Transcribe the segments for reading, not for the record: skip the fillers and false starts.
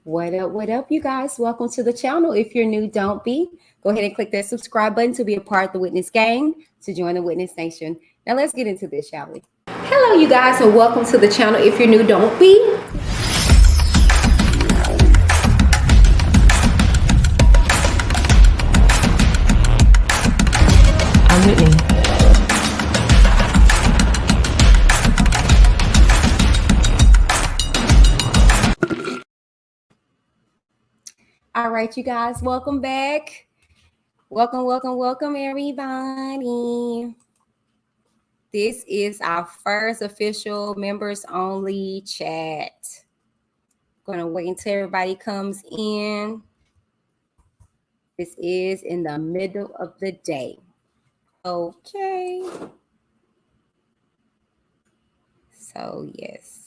What up, you guys? Welcome to the channel. If you're new, don't be. Go ahead and click that subscribe button to be a part of the Witness Gang, to join the Witness Nation. Now let's get into this, shall we? Hello, you guys, and welcome to the channel. If you're new, don't be. I'm Whitney. All right, you guys, welcome back. Welcome, everybody. This is our first official members only chat. Gonna wait until everybody comes in. This is in the middle of the day. Okay. So, yes.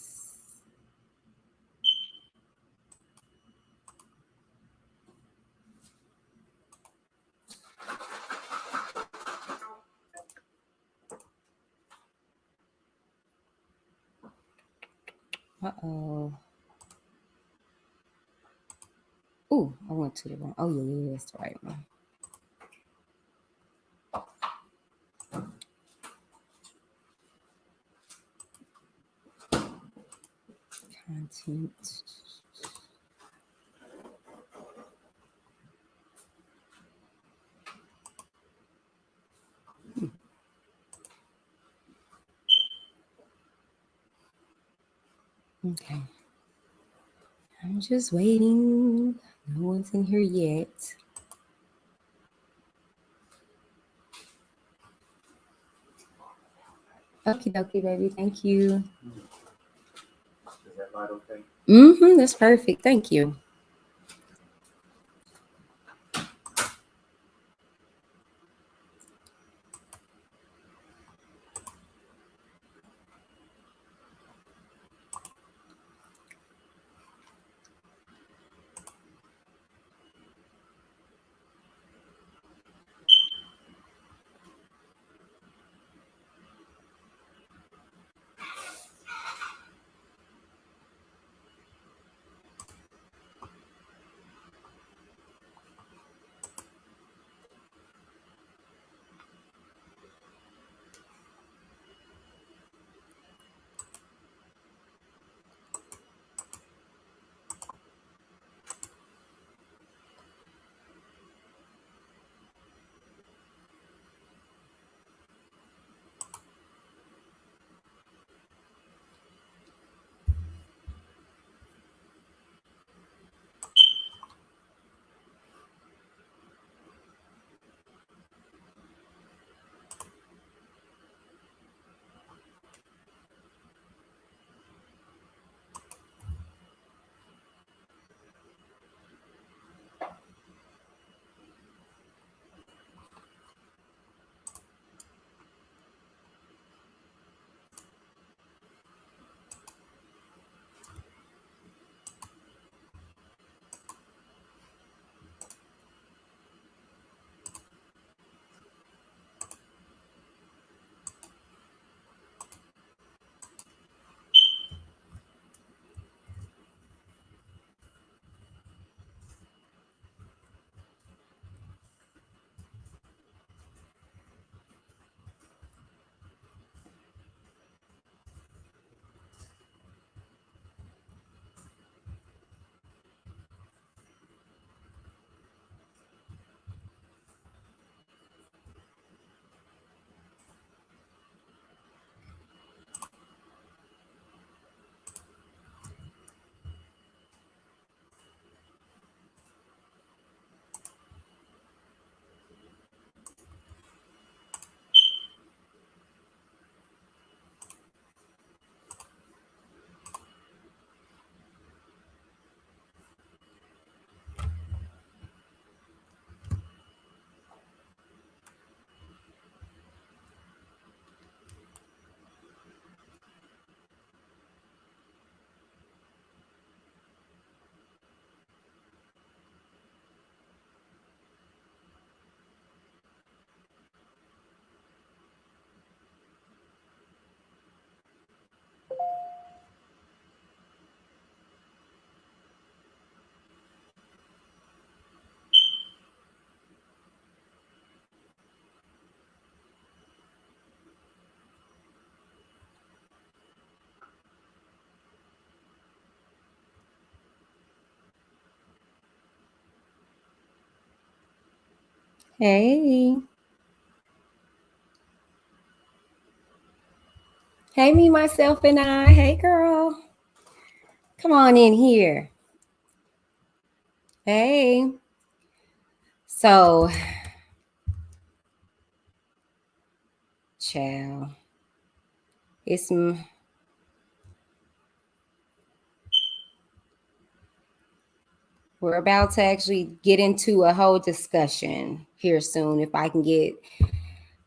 Uh-oh. Ooh, I went to the wrong. Oh, yeah, that's the right one. Content. Okay. I'm just waiting. No one's in here yet. Okie dokie, baby. Thank you. Is that light okay? That's perfect. Thank you. Hey. Hey, me, myself, and I. Hey, girl. Come on in here. Hey. So, child, it's we're about to actually get into a whole discussion here soon. If I can get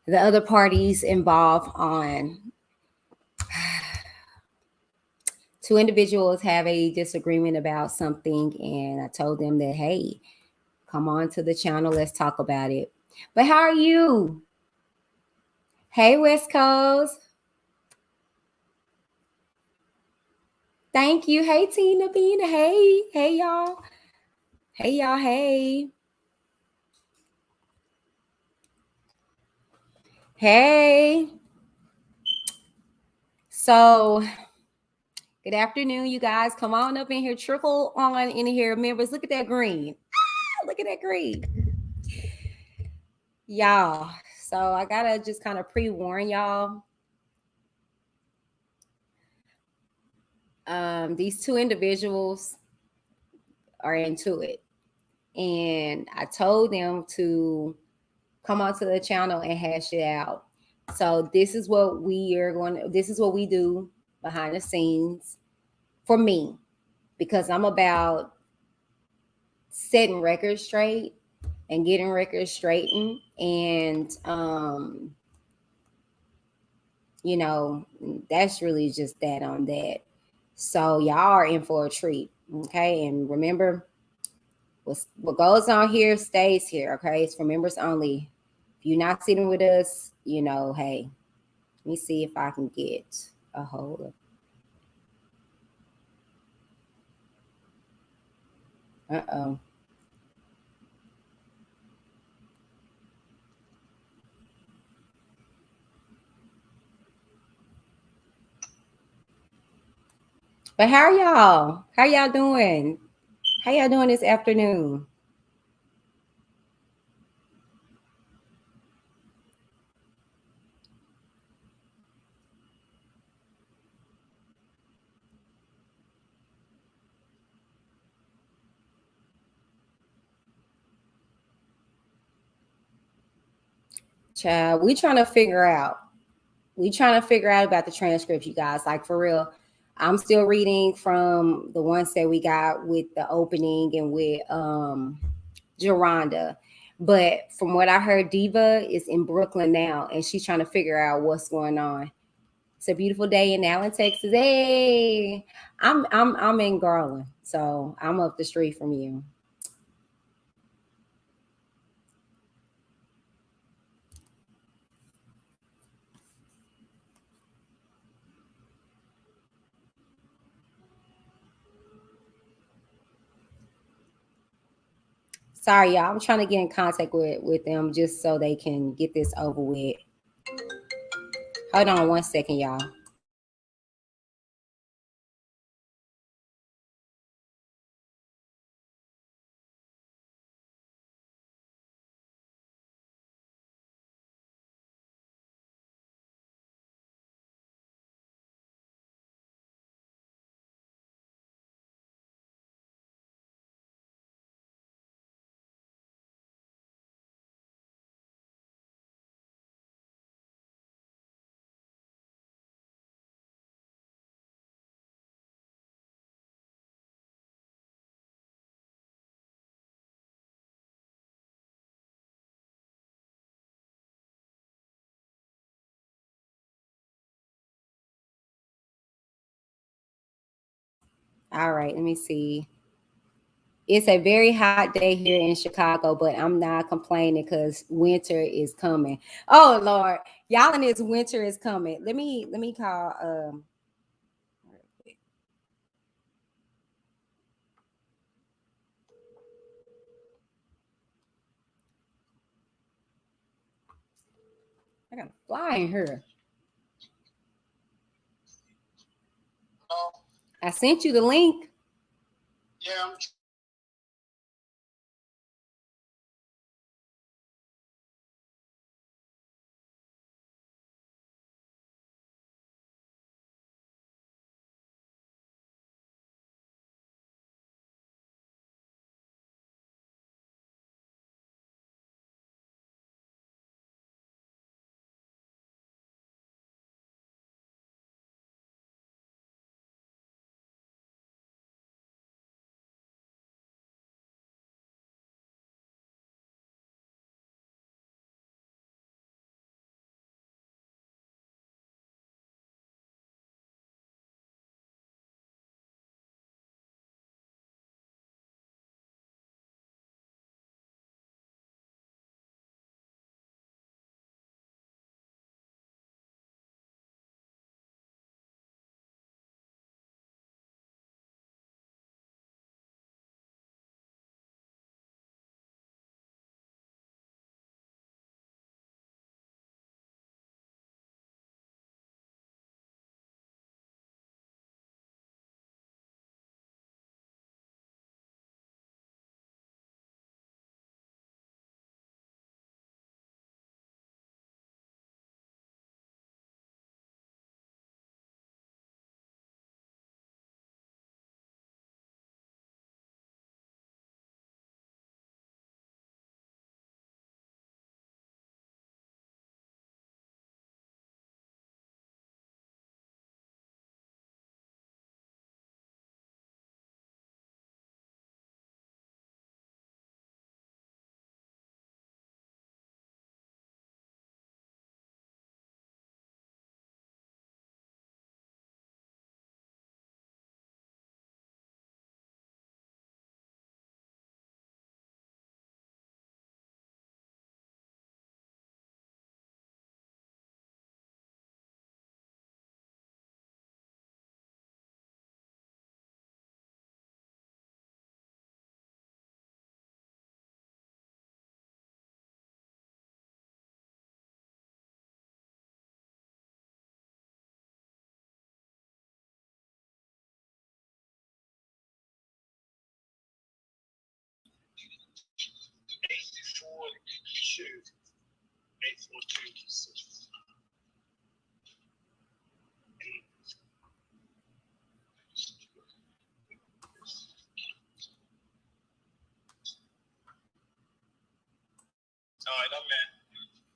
the other parties involved on. Two individuals have a disagreement about something, and I told them that, hey, come on to the channel, let's talk about it. But how are you? Hey, West Coast. Thank you. Hey, Tina Bina. Hey, hey, y'all. Hey, y'all. Hey. Hey. So, good afternoon, you guys. Come on up in here. Trickle on in here. Members, look at that green. Ah, look at that green. Y'all. So, I got to just kind of pre-warn y'all. These two individuals are into it. And I told them to come onto the channel and hash it out. So this is what this is what we do behind the scenes for me, because I'm about setting records straight and getting records straightened. And you know, that's really just that on that. So y'all are in for a treat. Okay. And remember, what goes on here stays here. Okay. It's for members only. If you're not sitting with us, you know, hey, let me see if I can get a hold of. Uh-oh. But how are y'all? How y'all doing? How y'all doing this afternoon? Child, we trying to figure out. We trying to figure out about the transcripts, you guys. Like, for real. I'm still reading from the ones that we got with the opening and with Geronda. But from what I heard, Diva is in Brooklyn now, and she's trying to figure out what's going on. It's a beautiful day in Allen, Texas. Hey, I'm in Garland, so I'm up the street from you. Sorry, y'all. I'm trying to get in contact with them just so they can get this over with. Hold on 1 second, y'all. All right, let me see. It's a very hot day here in Chicago, but I'm not complaining because winter is coming. Oh Lord, y'all, and this winter is coming. Let me call real quick. I gotta fly in here. I sent you the link. Yeah,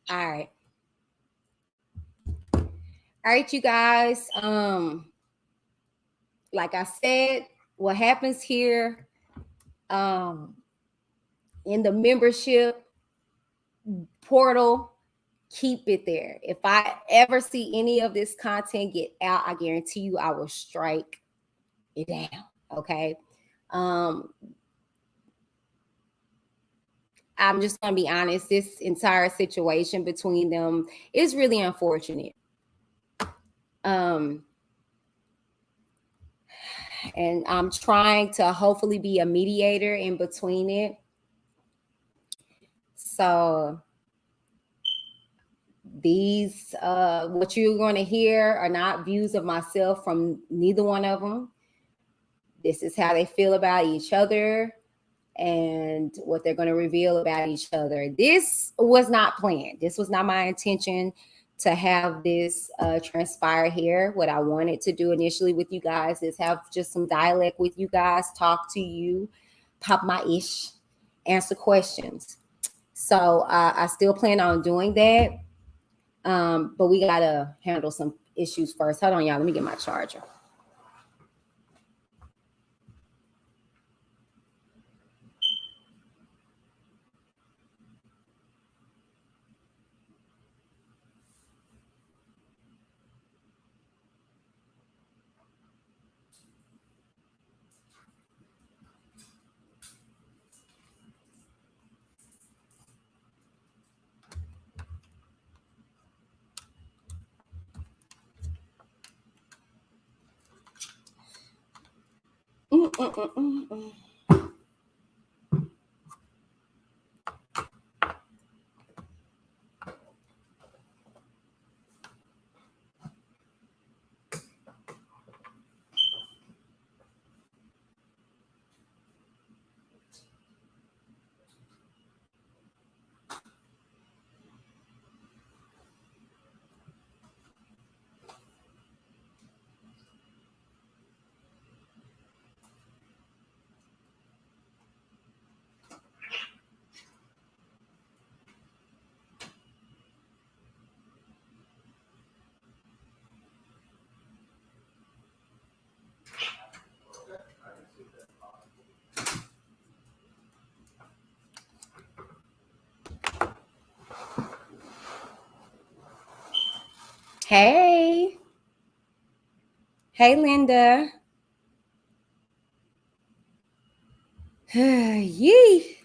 All right. All right, you guys. Like I said, what happens here in the membership portal, keep it there. If I ever see any of this content get out, I guarantee you I will strike it down. Okay. I'm just going to be honest. This entire situation between them is really unfortunate. And I'm trying to hopefully be a mediator in between it. So these, what you're going to hear are not views of myself from neither one of them. This is how they feel about each other and what they're going to reveal about each other. This was not planned. This was not my intention to have this transpire here. What I wanted to do initially with you guys is have just some dialect with you guys, talk to you, pop my ish, answer questions. So I still plan on doing that. But we got to handle some issues first. Hold on, y'all. Let me get my charger. Hey. Hey, Linda. Yee.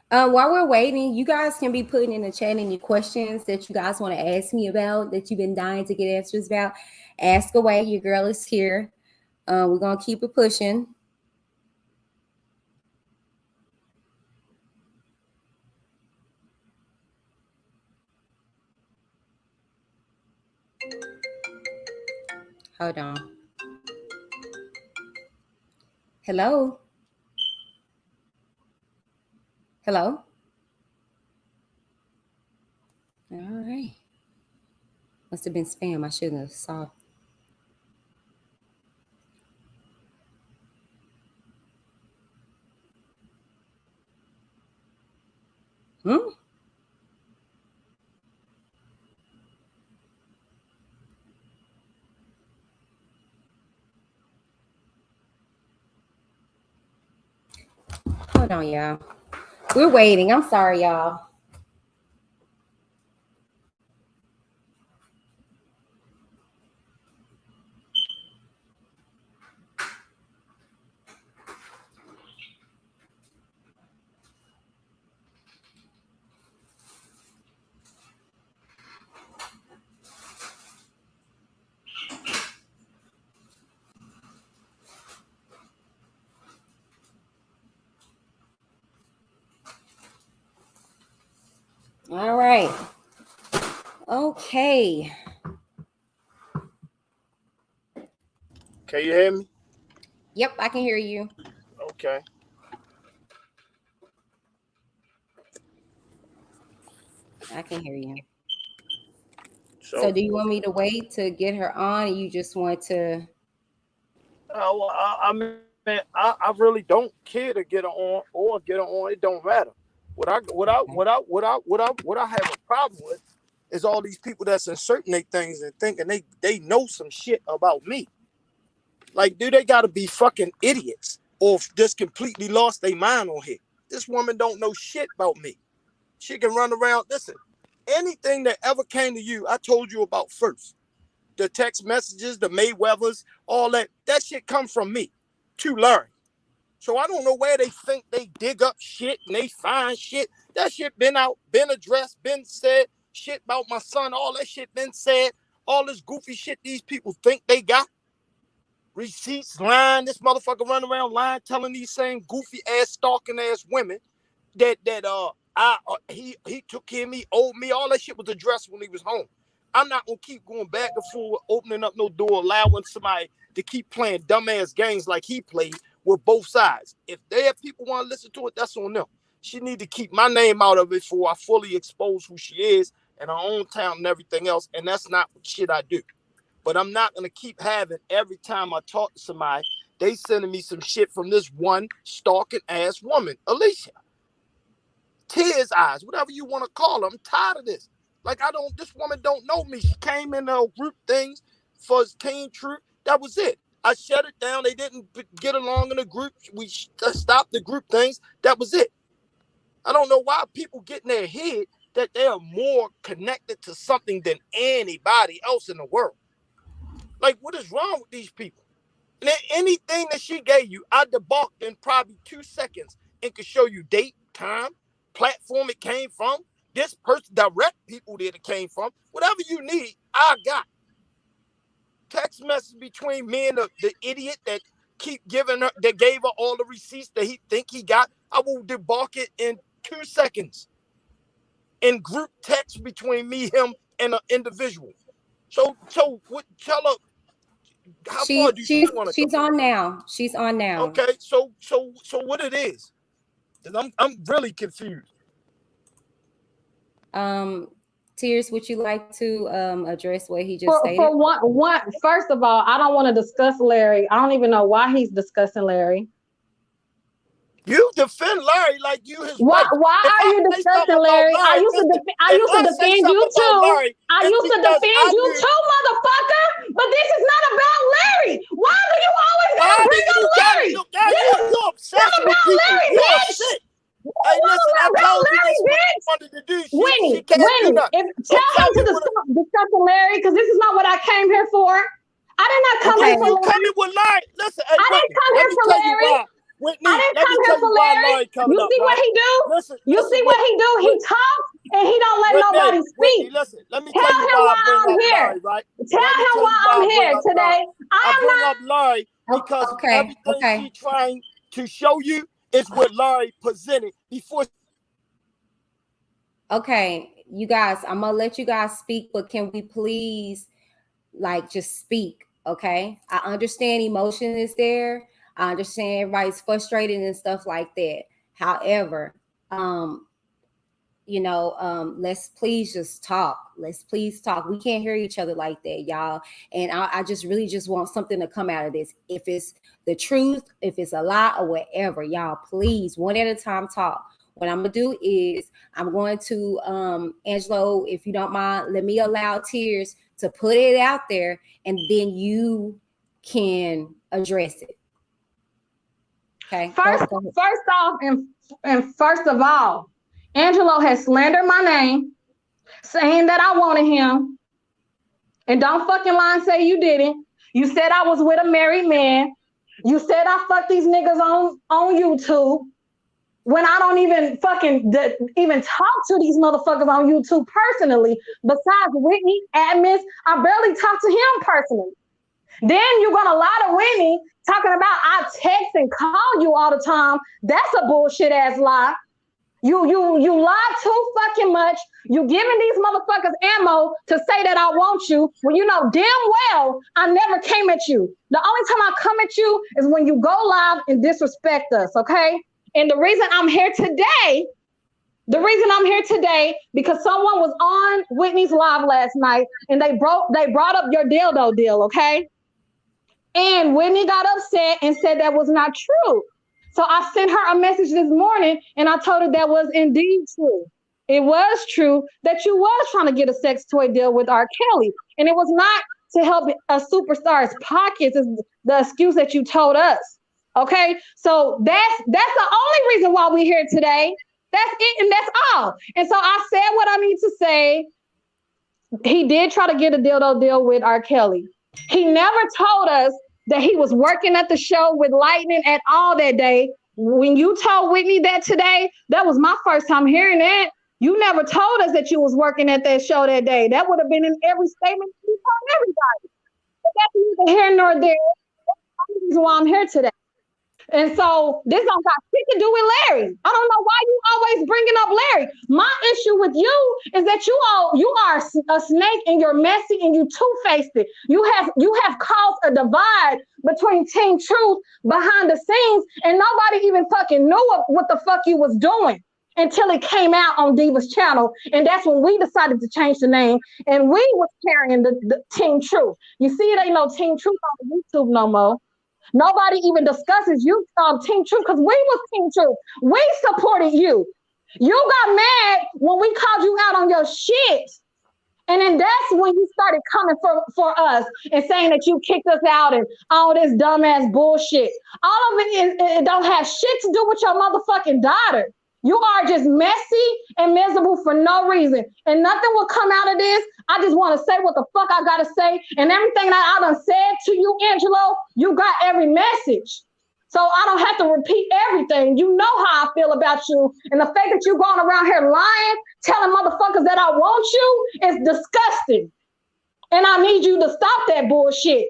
While we're waiting, you guys can be putting in the chat any questions that you guys want to ask me about, that you've been dying to get answers about. Ask away. Your girl is here. We're going to keep it pushing. Hold on. Hello? Hello? All right. Must have been spam. I shouldn't have saw. Hold on, y'all. We're waiting. I'm sorry, y'all. All right. Okay. Can you hear me? Yep, I can hear you. Okay. I can hear you. So do you want me to wait to get her on, or you just want to? well, I mean, I really don't care to get her on or get her on. It don't matter. What I have a problem with is all these people that's inserting their things and thinking they know some shit about me. Like, do they gotta be fucking idiots or just completely lost their mind on here? This woman don't know shit about me. She can run around. Listen, anything that ever came to you, I told you about first. The text messages, the Mayweathers, all that shit come from me to Larry. So I don't know where they think they dig up shit and they find shit. That shit been out, been addressed, been said. Shit about my son, all that shit been said. All this goofy shit these people think they got. Receipts, lying. This motherfucker run around lying, telling these same goofy ass, stalking ass women that he took care of me, owed me. All that shit was addressed when he was home. I'm not gonna keep going back and forth, opening up no door, allowing somebody to keep playing dumbass games like he played with both sides. If their people want to listen to it, that's on them. She need to keep my name out of it before I fully expose who she is and her own town and everything else. And that's not shit I do. But I'm not gonna keep having every time I talk to somebody, they sending me some shit from this one stalking ass woman, Alicia. Tearz eyes, whatever you want to call her. I'm tired of this. Like, this woman don't know me. She came in her group things for Team Truth. That was it. I shut it down. They didn't get along in the group. We stopped the group things. That was it. I don't know why people get in their head that they are more connected to something than anybody else in the world. Like, what is wrong with these people? And then anything that she gave you, I debunked in probably 2 seconds and could show you date, time, platform it came from, this person, direct people that it came from. Whatever you need, I got. Text message between me and the idiot that keep giving her, that gave her all the receipts that he think he got. I will debunk it in 2 seconds. In group text between me, him, and an individual. So what? Tell her how far do you want to go? She's on now. She's on now. Okay, so what it is? I'm really confused. Tearz, would you like to address what he just stated? For one, first of all, I don't want to discuss Larry. I don't even know why he's discussing Larry. You defend Larry like you his Why wife. are you discussing Larry? I used to defend you too. I used to defend you too, motherfucker. But this is not about Larry. Why do you always gotta bring up Larry? You're obsessed with about people. Larry, You're bitch. upset. Hey, listen, I told you this wanted to do. Winnie, Tell him to discuss Larry, because this is not what I came here for. I did not come here for Larry. You coming with Larry? Listen, hey, I didn't come here for Larry. Whitney, I didn't come here for Larry. You see what he do? You see what he do? He talks and he don't let nobody speak. Listen, let me tell him why I'm here. Tell him why I'm here today. I bring up Larry because everything she's trying to show you is what Larry presented before. Okay, you guys, I'm gonna let you guys speak, but can we please just speak? Okay, I understand emotion is there. I understand everybody's frustrated and stuff like that. However, let's please just talk. Let's please talk. We can't hear each other like that, y'all. And I just really just want something to come out of this. If it's the truth, if it's a lie or whatever, y'all, please, one at a time, talk. What I'm going to do is I'm going to, Angelo, if you don't mind, let me allow Tearz to put it out there and then you can address it. Okay. First off, and first of all, Angelo has slandered my name, saying that I wanted him. And don't fucking lie and say you didn't. You said I was with a married man. You said I fucked these niggas on YouTube when I don't even fucking even talk to these motherfuckers on YouTube personally. Besides Whitney, admins, I barely talk to him personally. Then you're gonna lie to Whitney talking about I text and call you all the time. That's a bullshit ass lie. You lie too fucking much. You giving these motherfuckers ammo to say that I want you when you know damn well I never came at you. The only time I come at you is when you go live and disrespect us, okay? And the reason I'm here today, The reason I'm here today, because someone was on Whitney's live last night and they brought up your dildo deal, okay? And Whitney got upset and said that was not true. So I sent her a message this morning and I told her that was indeed true. It was true that you was trying to get a sex toy deal with R. Kelly. And it was not to help a superstar's pockets, is the excuse that you told us. Okay? So that's the only reason why we're here today. That's it, and that's all. And so I said what I need to say. He did try to get a dildo deal with R. Kelly. He never told us that he was working at the show with Lightning at all that day. When you told Whitney that today, that was my first time hearing that. You never told us that you was working at that show that day. That would have been in every statement you told everybody. But that's neither here nor there. That's the reason why I'm here today. And so this don't got shit to do with Larry. I don't know why you always bringing up Larry. My issue with you is that you are a snake and you're messy and you two-faced it. You have caused a divide between Team Truth behind the scenes, and nobody even fucking knew what the fuck you was doing until it came out on Diva's channel. And that's when we decided to change the name, and we was carrying the Team Truth. You see, it ain't no Team Truth on YouTube no more. Nobody even discusses you Team Truth because we was Team Truth. We supported you. You got mad when we called you out on your shit. And then that's when you started coming for us and saying that you kicked us out and all this dumbass bullshit. All of it don't have shit to do with your motherfucking daughter. You are just messy and miserable for no reason. And nothing will come out of this. I just want to say what the fuck I got to say. And everything that I done said to you, Angelo, you got every message. So I don't have to repeat everything. You know how I feel about you. And the fact that you're going around here lying, telling motherfuckers that I want you is disgusting. And I need you to stop that bullshit.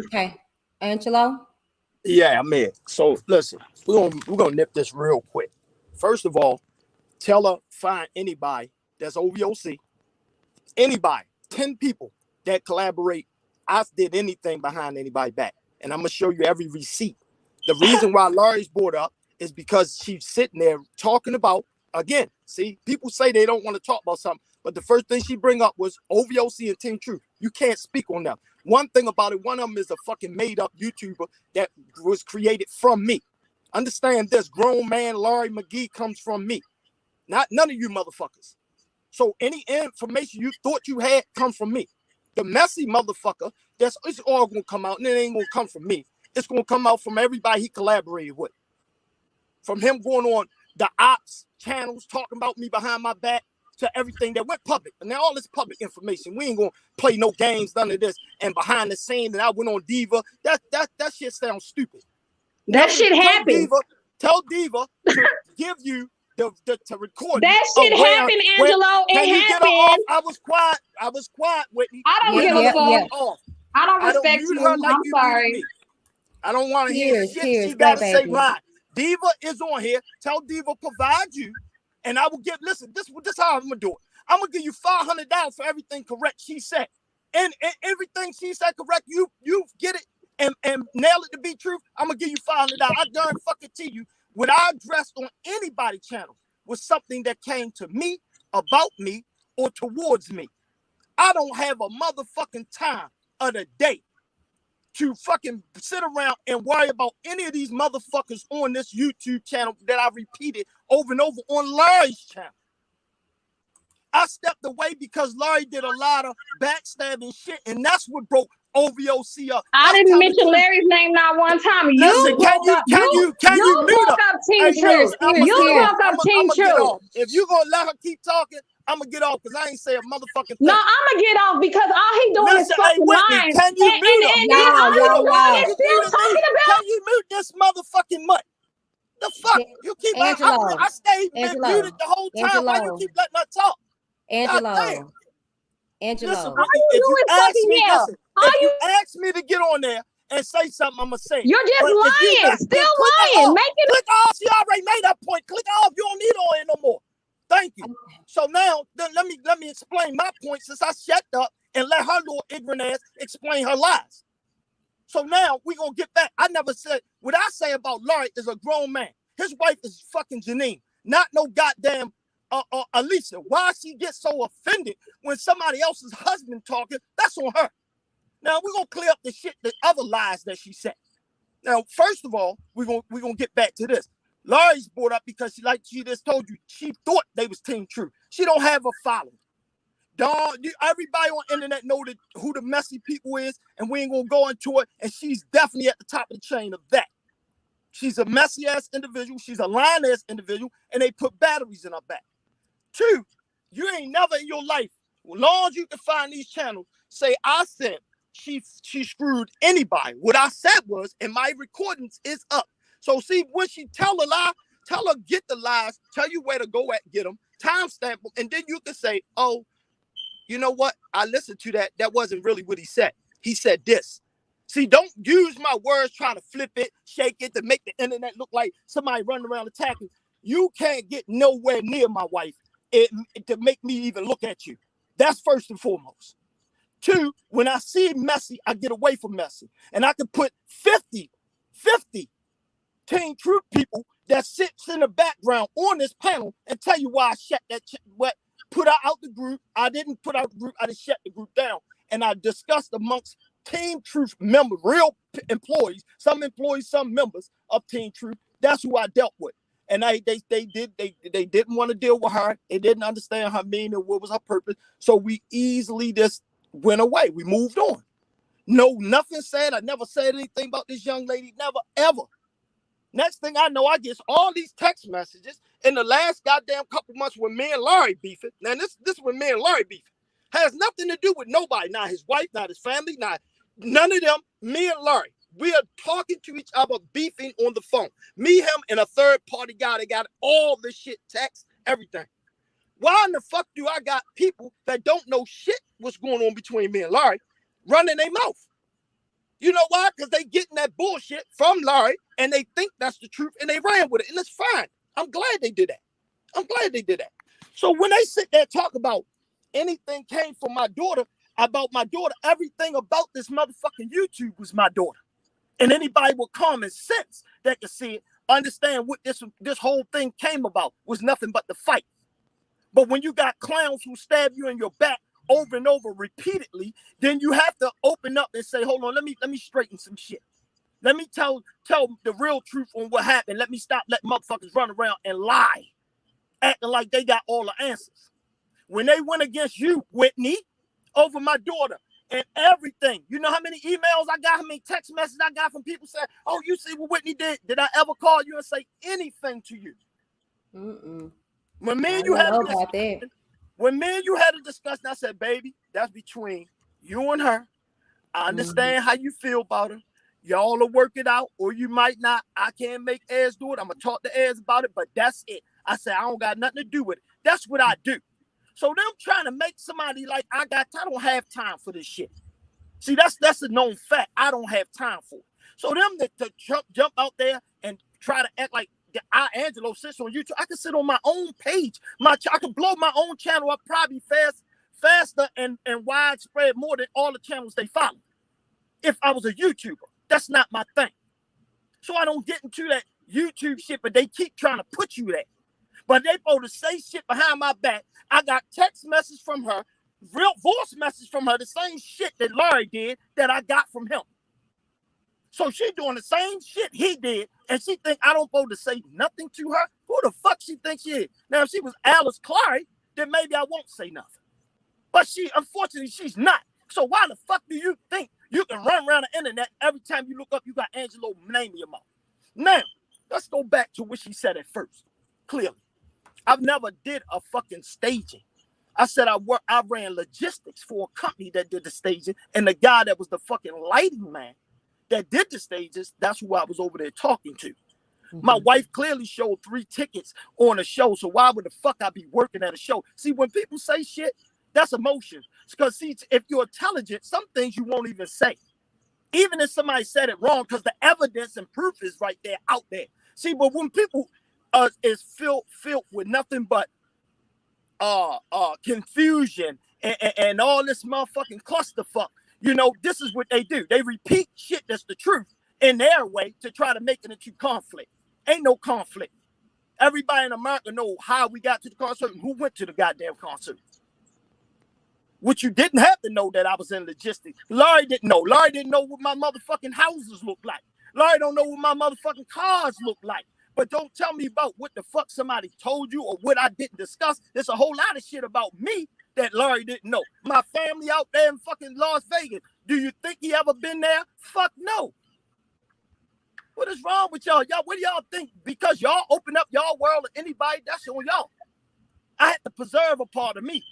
Okay. Angelo? Yeah, man. So listen, we're gonna nip this real quick. First of all, tell her find anybody that's OVOC, anybody, 10 people that collaborate. I did anything behind anybody back, and I'm gonna show you every receipt. The reason why Laurie's brought up is because she's sitting there talking about, again, see, people say they don't want to talk about something, but the first thing she bring up was OVOC and Team Truth. You can't speak on them. One thing about it, one of them is a fucking made-up YouTuber that was created from me. Understand this, grown man Laurie McGee comes from me. Not none of you motherfuckers. So any information you thought you had come from me. The messy motherfucker, it's all gonna come out, and it ain't gonna come from me. It's gonna come out from everybody he collaborated with. From him going on the ops channels, talking about me behind my back, to everything that went public. And now all this public information. We ain't gonna play no games, none of this. And behind the scene that I went on Diva, that shit sounds stupid. That shit happened. Tell Diva to give you to record. That shit happened, Angelo. It happened. I was quiet, Whitney. I don't give a fuck. I don't respect you. I'm sorry. I don't want to hear shit she gotta say right. Diva is on here. Tell Diva provide you. And I will give, listen, this how I'm gonna do it. I'm gonna give you $500 for everything correct she said. And everything she said correct, you get it and nail it to be truth. I'm gonna give you $500. I darn fucking to you. What I addressed on anybody's channel was something that came to me, about me, or towards me. I don't have a motherfucking time of the day to fucking sit around and worry about any of these motherfuckers on this YouTube channel that I repeated over and over on Larry's channel. I stepped away because Larry did a lot of backstabbing shit, and that's what broke OVOC up. I didn't mention Larry's name not one time. Listen, can you mute up? Team Truth. You broke up Team Truth. If you gonna let her keep talking, I'm gonna get off because I ain't say a motherfucking thing. No, I'm gonna get off because all he doing is fucking lying. Can you mute up? Can you mute this motherfucking mutt? The fuck? You keep I stayed muted the whole time. Why you keep letting her talk? Angelo. Listen, if you ask me to get on there and say something, I'm gonna say it. You're just lying, still lying. Click off. She already made that point. Click off. You don't need on it no more. Thank you. So now, then let me explain my point since I shut up and let her little ignorant ass explain her lies. So now we gonna get back. I never said what I say about Larry is a grown man. His wife is fucking Janine, not no goddamn Alicia. Why she get so offended when somebody else's husband talking? That's on her. Now we're gonna clear up the shit, the other lies that she said. Now, first of all, we're gonna get back to this. Larry's brought up because she just told you, she thought they was Team True. She don't have a following. Everybody on the internet know who the messy people is, and we ain't gonna go into it. And she's definitely at the top of the chain of that. She's a messy ass individual. She's a lying ass individual, and they put batteries in her back. 2, you ain't never in your life, as long as you can find these channels, say I said she screwed anybody. What I said was, and my recordings is up. So see, when she tell a lie, tell her get the lies, tell you where to go at, get them, timestamp them, and then you can say, oh, you know what? I listened to that. That wasn't really what he said. He said this. See, don't use my words trying to flip it, shake it to make the internet look like somebody running around attacking. You can't get nowhere near my wife to make me even look at you. That's first and foremost. 2, when I see messy, I get away from messy. And I can put 50 Team Truth people that sits in the background on this panel and tell you why I shut that put her out the group. I didn't put out the group. I just shut the group down. And I discussed amongst Team Truth members, real employees, some members of Team Truth. That's who I dealt with. And they didn't want to deal with her. They didn't understand her meaning, what was her purpose. So we easily just went away. We moved on. No, nothing said. I never said anything about this young lady. Never, ever. Next thing I know, I get all these text messages in the last goddamn couple months when me and Larry beefing. Now, this when me and Larry beefing. Has nothing to do with nobody. Not his wife, not his family, none of them. Me and Larry. We are talking to each other, beefing on the phone. Me, him, and a third party guy that got all this shit, text, everything. Why in the fuck do I got people that don't know shit what's going on between me and Larry running their mouth? You know why? Because they getting that bullshit from Larry and they think that's the truth and they ran with it. And it's fine. I'm glad they did that. So when they sit there and talk about anything came from my daughter, everything about this motherfucking YouTube was my daughter. And anybody with common sense that can see it, understand what this whole thing came about was nothing but the fight. But when you got clowns who stab you in your back over and over repeatedly, then you have to open up and say, hold on, let me straighten some shit. Let me tell the real truth on what happened. Let me stop letting motherfuckers run around and lie, acting like they got all the answers. When they went against you, Whitney, over my daughter and everything, you know how many emails I got, how many text messages I got from people saying, oh, you see what Whitney did? Did I ever call you and say anything to you? When me and you had a discussion, I said, baby, that's between you and her. I understand how you feel about her. Y'all will work it out, or you might not. I can't make Ayers do it. I'm going to talk to Ayers about it, but that's it. I said, I don't got nothing to do with it. That's what I do. So them trying to make somebody like I don't have time for this shit. See, that's a known fact. I don't have time for it. So them to jump out there and try to act like Angelo sits on YouTube. I can sit on my own page. I can blow my own channel up probably faster and widespread more than all the channels they follow. If I was a YouTuber, that's not my thing. So I don't get into that YouTube shit, but they keep trying to put you there. But they supposed to say shit behind my back. I got text message from her, real voice message from her, the same shit that Larry did that I got from him. So she doing the same shit he did, and she think I don't supposed to say nothing to her? Who the fuck she thinks she is? Now, if she was Angelo Clary, then maybe I won't say nothing. But unfortunately, she's not. So why the fuck do you think you can run around the internet every time you look up, you got Angelo name in your mouth? Now, let's go back to what she said at first. Clearly, I've never did a fucking staging. I said I ran logistics for a company that did the staging, and the guy that was the fucking lighting man that did the stages, that's who I was over there talking to. My wife clearly showed 3 tickets on a show, so why would the fuck I be working at a show? See, when people say shit, that's emotion. Because see, if you're intelligent, some things you won't even say. Even if somebody said it wrong, because the evidence and proof is right there, out there. See, but when people is filled with nothing but confusion and all this motherfucking clusterfuck, You know, this is what they do. They repeat shit that's the truth in their way to try to make it into conflict. Ain't no conflict. Everybody in America know how we got to the concert and who went to the goddamn concert. Which you didn't have to know that I was in logistics. Larry didn't know. Larry didn't know what my motherfucking houses look like. Larry don't know what my motherfucking cars look like. But don't tell me about what the fuck somebody told you or what I didn't discuss. There's a whole lot of shit about me that Larry didn't know. My family out there in fucking Las Vegas. Do you think he ever been there? Fuck no. What is wrong with y'all? Y'all, what do y'all think? Because y'all open up y'all world to anybody, that's on y'all. I had to preserve a part of me.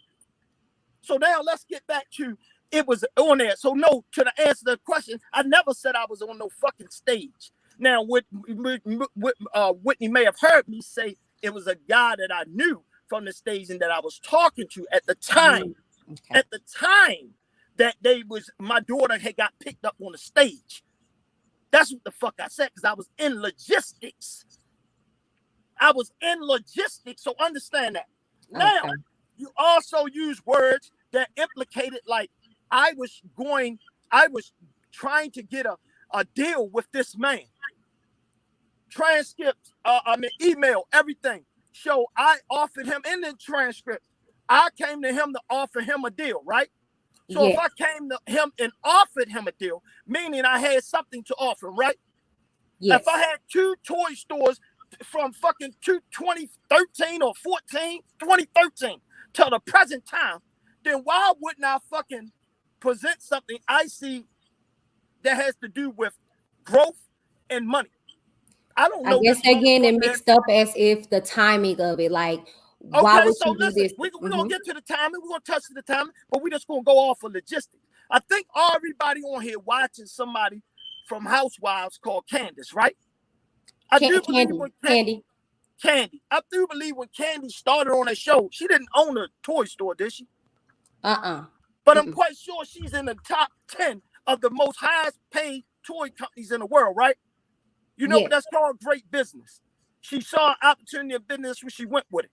So now let's get back to it was on there. So no, to the answer to the question, I never said I was on no fucking stage. Now, Whitney may have heard me say it was a guy that I knew from the stage and that I was talking to at the time. Okay. At the time that my daughter had got picked up on the stage. That's what the fuck I said, because I was in logistics. I was in logistics, so understand that. Now, okay. You also use words that implicated like I was trying to get a deal with this man. Transcripts, email, everything. So I offered him in the transcript. I came to him to offer him a deal, right? So if I came to him and offered him a deal, meaning I had something to offer, right? Yes. If I had 2 toy stores from fucking 2013 or 2013 to the present time, then why wouldn't I fucking present something I see that has to do with growth and money? I don't know. I guess again it mixed up as if the timing of it, like why would you do this? We're gonna get to the timing, we're gonna touch the timing, but we're just gonna go off of logistics. I think everybody on here watching somebody from Housewives called Candace, right? I do believe when Candy. I do believe when Candy started on that show, she didn't own a toy store, did she? But I'm quite sure she's in the top 10 of the most highest paid toy companies in the world, right? You know what that's called? Great business. She saw an opportunity of business when she went with it.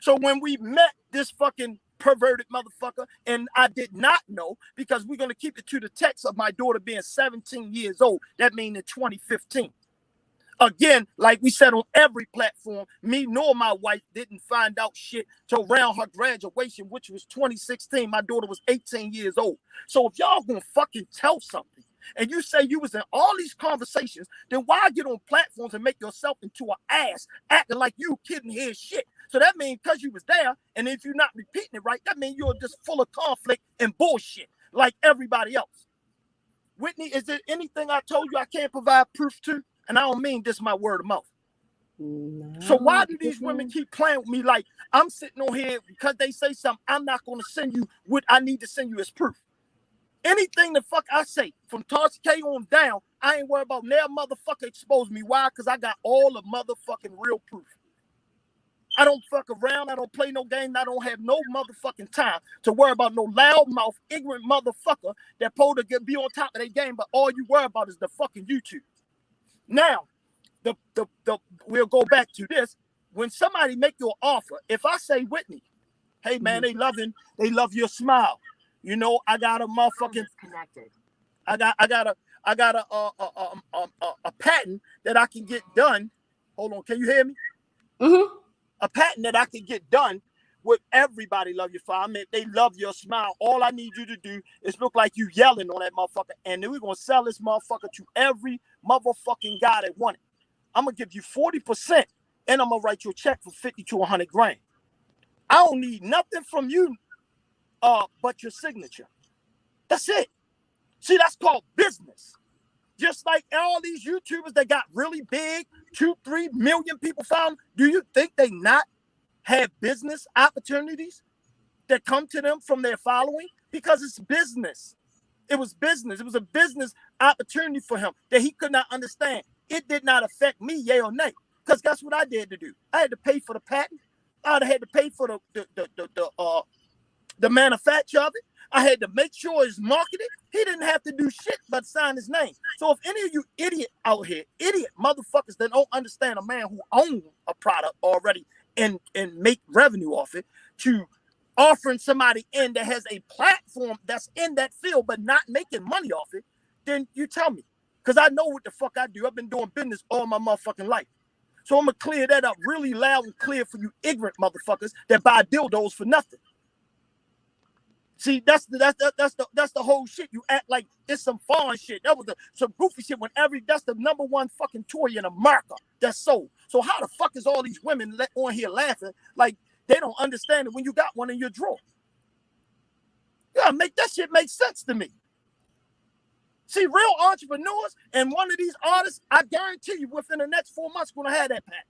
So when we met this fucking perverted motherfucker, and I did not know, because we're going to keep it to the text of my daughter being 17 years old. That means in 2015. Again, like we said on every platform, me nor my wife didn't find out shit till around her graduation, which was 2016. My daughter was 18 years old. So if y'all gonna fucking tell something, and you say you was in all these conversations, then why get on platforms and make yourself into an ass, acting like you couldn't hear shit? So that means because you was there, and if you're not repeating it right, that means you're just full of conflict and bullshit, like everybody else. Whitney, is there anything I told you I can't provide proof to? And I don't mean this my word of mouth. No, so why do these women keep playing with me like I'm sitting on here because they say something, I'm not going to send you what I need to send you as proof? Anything the fuck I say, from Tearz K on down, I ain't worried about never motherfucker expose me. Why? Because I got all the motherfucking real proof. I don't fuck around. I don't play no game. I don't have no motherfucking time to worry about no loudmouth, ignorant motherfucker that supposed to be on top of their game, but all you worry about is the fucking YouTube. Now, we'll go back to this. When somebody make you an offer, if I say, Whitney, hey man, they love your smile. You know, I got a motherfucking connected. I got a patent that I can get done. Hold on, can you hear me? Mm-hmm. A patent that I can get done with everybody love your smile. I mean, they love your smile. All I need you to do is look like you yelling on that motherfucker, and then we're gonna sell this motherfucker to every motherfucking guy that want it. I'm gonna give you 40%, and I'm gonna write you a check for 50 to 100 grand. I don't need nothing from you, but your signature. That's it. See, that's called business. Just like all these YouTubers that got really big, 2-3 million people found. Do you think they not have business opportunities that come to them from their following? Because it's business. It was business. It was a business opportunity for him that he could not understand. It did not affect me, yay or nay. Because guess what I did to do? I had to pay for the patent. I had to pay for the manufacture of it. I had to make sure it's marketed. He didn't have to do shit but sign his name. So if any of you idiot out here, idiot motherfuckers that don't understand a man who owns a product already and make revenue off it, to offering somebody in that has a platform that's in that field but not making money off it, then you tell me. Because I know what the fuck I do. I've been doing business all my motherfucking life. So I'm going to clear that up really loud and clear for you ignorant motherfuckers that buy dildos for nothing. See, that's the whole shit. You act like it's some foreign shit. That was some goofy shit when that's the #1 fucking toy in America that's sold. So how the fuck is all these women on here laughing like they don't understand it when you got one in your drawer? Yeah, make that shit make sense to me. See, real entrepreneurs and one of these artists, I guarantee you within the next 4 months going to have that patent.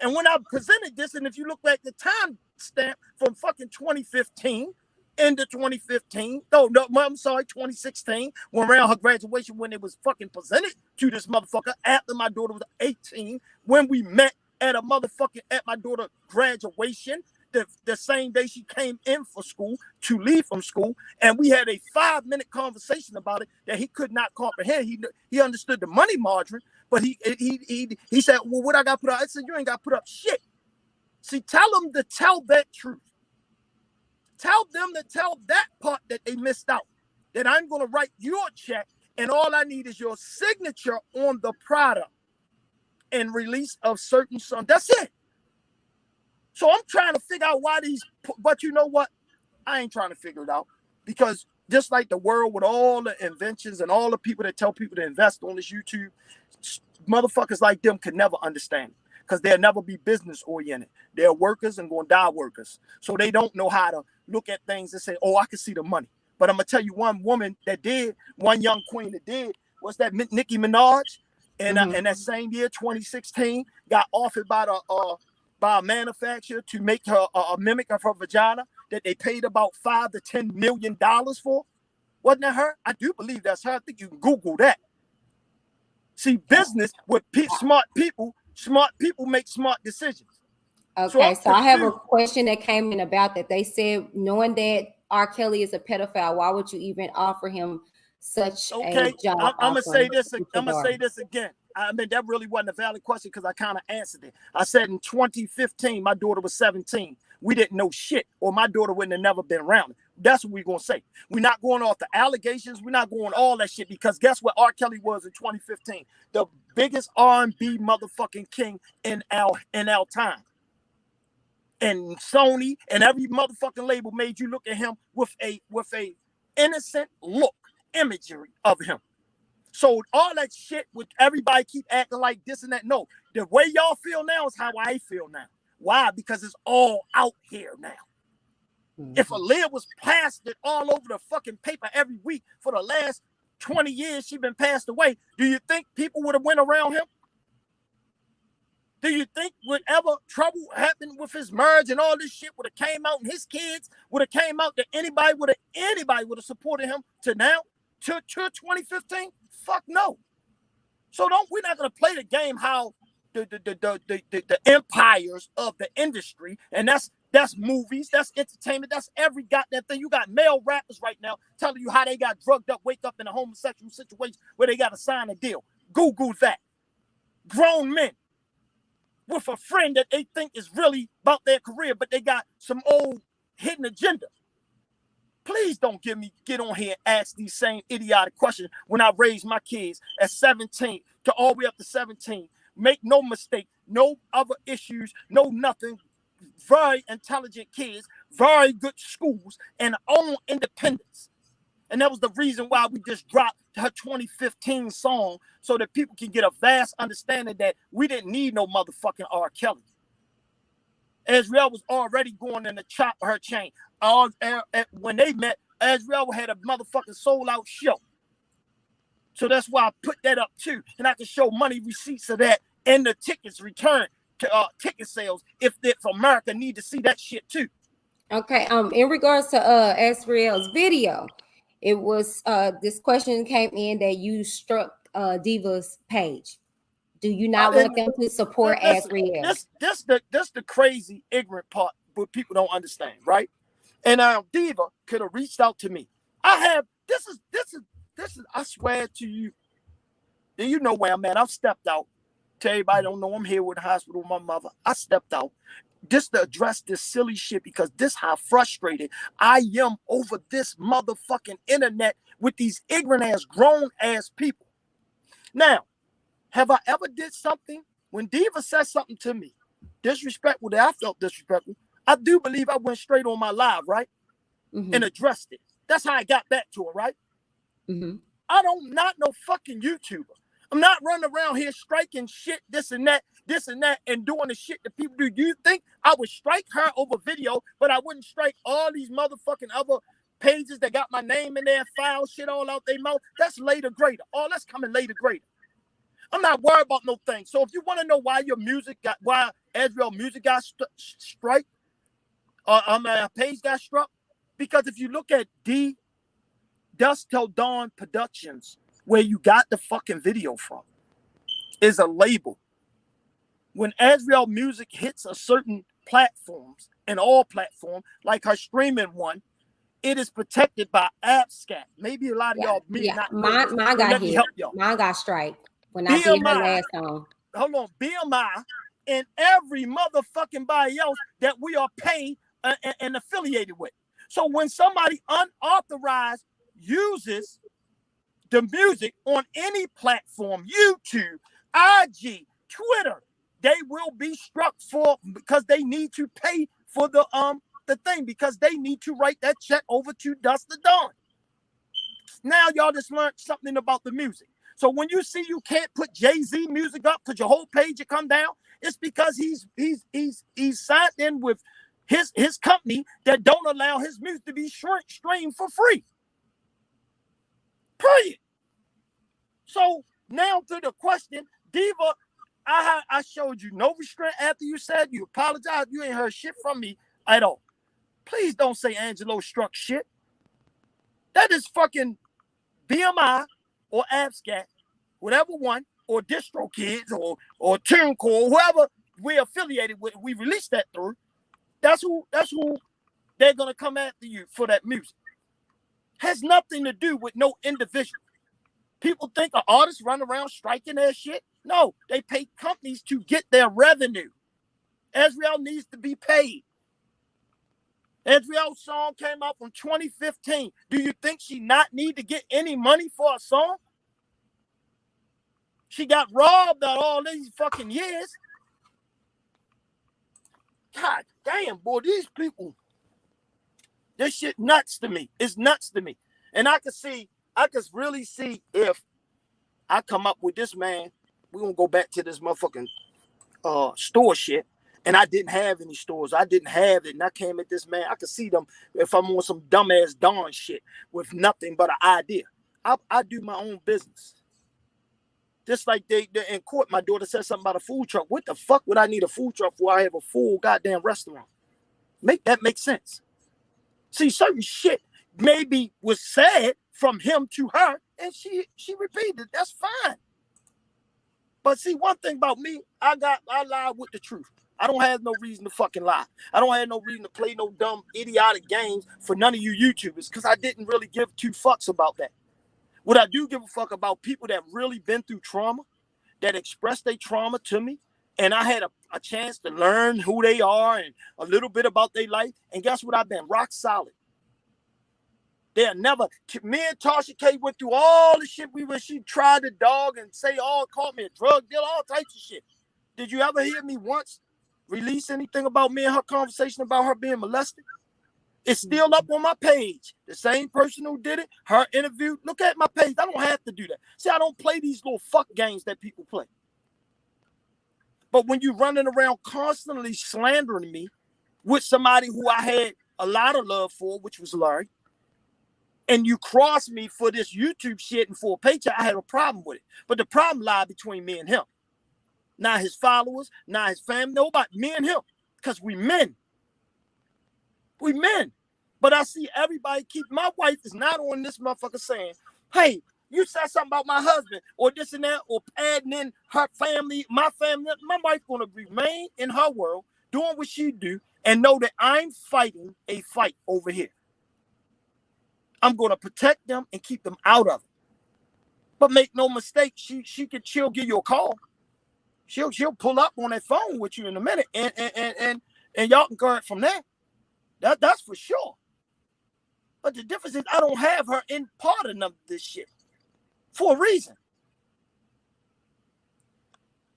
And when I presented this, and if you look at the time stamp from fucking 2015, into 2015, no, I'm sorry, 2016, when around her graduation, when it was fucking presented to this motherfucker after my daughter was 18, when we met at my daughter's graduation, the same day she came in for school to leave from school, and we had a 5-minute conversation about it that he could not comprehend. He understood the money margin, but he said, well, what I got to put up? I said, you ain't got to put up shit. See, tell them to tell that truth. Tell them to tell that part that they missed out, that I'm going to write your check, and all I need is your signature on the product and release of certain songs. That's it. So I'm trying to figure out why but you know what? I ain't trying to figure it out, because just like the world with all the inventions and all the people that tell people to invest on this YouTube, motherfuckers like them could never understand it, because they'll never be business oriented. They're workers and going to die workers. So they don't know how to look at things and say, oh, I can see the money. But I'm going to tell you one woman that did, one young queen that did, was that Nicki Minaj. And in that same year, 2016, got offered by a manufacturer to make her a mimic of her vagina that they paid about $5 to $10 million for. Wasn't that her? I do believe that's her. I think you can Google that. See, business with smart people make smart decisions. Okay, so I have a question that came in about that. They said, knowing that R. Kelly is a pedophile, why would you even offer him such a job? I'm gonna say this again. I mean, that really wasn't a valid question because I kind of answered it. I said in 2015, my daughter was 17. We didn't know shit, or my daughter wouldn't have never been around. That's what we're gonna say. We're not going off the allegations. We're not going all that shit, because guess what R. Kelly was in 2015? The biggest R&B motherfucking king in our time. And Sony and every motherfucking label made you look at him with a innocent look, imagery of him. So all that shit with everybody keep acting like this and that. No, the way y'all feel now is how I feel now. Why? Because it's all out here now. If Aaliyah was plastered all over the fucking paper every week for the last 20 years she been passed away, do you think people would have went around him? Do you think whatever trouble happened with his marriage and all this shit would have came out, and his kids would have came out, that anybody would have supported him to now, to 2015? Fuck no. So we're not gonna play the game how the empires of the industry, and that's movies, that's entertainment, that's every goddamn thing. You got male rappers right now telling you how they got drugged up, wake up in a homosexual situation where they got to sign a deal. Google that. Grown men with a friend that they think is really about their career, but they got some old hidden agenda. Please don't get on here and ask these same idiotic questions when I raised my kids at 17 to all the way up to 17. Make no mistake, no other issues, no nothing. Very intelligent kids, very good schools, and own independence. And that was the reason why we just dropped her 2015 song, so that people can get a vast understanding that we didn't need no motherfucking R. Kelly. Azriel was already going in the chop of her chain. When they met, Azriel had a motherfucking sold-out show. So that's why I put that up too. And I can show money receipts of that and the tickets returned to ticket sales if America need to see that shit too. Okay. In regards to Azriel's video, it was this question came in that you struck Diva's page. Do you not want them to support Azriel? This the crazy ignorant part, but people don't understand, right? And Diva could have reached out to me. This is I swear to you, and you know where I'm at. I've stepped out. Tell everybody don't know I'm here with the hospital with my mother. I stepped out. just to address this silly shit, because this how frustrated I am over this motherfucking internet with these ignorant ass, grown ass people. Now, have I ever did something when Diva said something to me disrespectful that I felt disrespectful? I do believe I went straight on my live, right? And addressed it. That's how I got back to her, right? I don't not no fucking YouTuber. I'm not running around here striking shit, this and that, and doing the shit that people do. Do you think I would strike her over video, but I wouldn't strike all these motherfucking other pages that got my name in there, file shit all out their mouth? That's later greater. All that's coming later greater. I'm not worried about no thing. So if you want to know why why Israel music got strike, my page got struck, because if you look at Dusk Till Dawn Productions, where you got the fucking video from, is a label. When Azrael music hits a certain platforms, and all platforms, like her streaming one, it is protected by AppScat. Maybe a lot of y'all not. Mine got hit. Mine got strike when I did her last song. Hold on, BMI and every motherfucking body else that we are paid and affiliated with. So when somebody unauthorized uses the music on any platform, YouTube, IG, Twitter, they will be struck for, because they need to pay for the thing, because they need to write that check over to Dusk Till Dawn. Now y'all just learned something about the music. So when you see you can't put Jay-Z music up because your whole page will come down, it's because he's signed in with his company that don't allow his music to be streamed for free. Period. So now to the question, Diva, I showed you no restraint after you said you apologized. You ain't heard shit from me at all. Please don't say Angelo struck shit. That is fucking BMI or AppScat, whatever one, or DistroKids or TuneCore, whoever we're affiliated with, we release that through. That's who they're gonna come after you for that music. Has nothing to do with no individual. People think an artist run around striking their shit. No, they pay companies to get their revenue. Azrael needs to be paid. Azrael's song came out from 2015. Do you think she not need to get any money for a song? She got robbed out all these fucking years. God damn, boy, these people, this shit nuts to me. It's nuts to me. And I can really see if I come up with this, man, we're going to go back to this motherfucking store shit. And I didn't have any stores. I didn't have it. And I came at this, man. I could see them if I'm on some dumbass Dawn shit with nothing but an idea. I do my own business. Just like they in court, my daughter said something about a food truck. What the fuck would I need a food truck for? I have a full goddamn restaurant. Make sense. See, certain shit maybe was said from him to her, and she repeated it. That's fine. But see, one thing about me, I lie with the truth. I don't have no reason to fucking lie. I don't have no reason to play no dumb, idiotic games for none of you YouTubers, because I didn't really give two fucks about that. What I do give a fuck about people that really been through trauma, that express their trauma to me, and I had a chance to learn who they are and a little bit about their life. And guess what? I've been rock solid. They'll never. Me and Tasha K went through all the shit she tried to dog and say, called me a drug dealer, all types of shit. Did you ever hear me once release anything about me and her conversation about her being molested? It's still up on my page. The same person who did it, her interview. Look at my page. I don't have to do that. See, I don't play these little fuck games that people play. But when you're running around constantly slandering me with somebody who I had a lot of love for, which was Larry, and you cross me for this YouTube shit and for a paycheck, I had a problem with it. But the problem lied between me and him. Not his followers, not his family, nobody, me and him. Because we men. We men. But I see everybody my wife is not on this motherfucker saying, hey, you said something about my husband or this and that, or adding in her family, my family. My wife's going to remain in her world, doing what she do, and know that I'm fighting a fight over here. I'm going to protect them and keep them out of it. But make no mistake, she'll give you a call. She'll pull up on that phone with you in a minute and And y'all can correct from there. That's for sure. But the difference is I don't have her in part of none of this shit for a reason.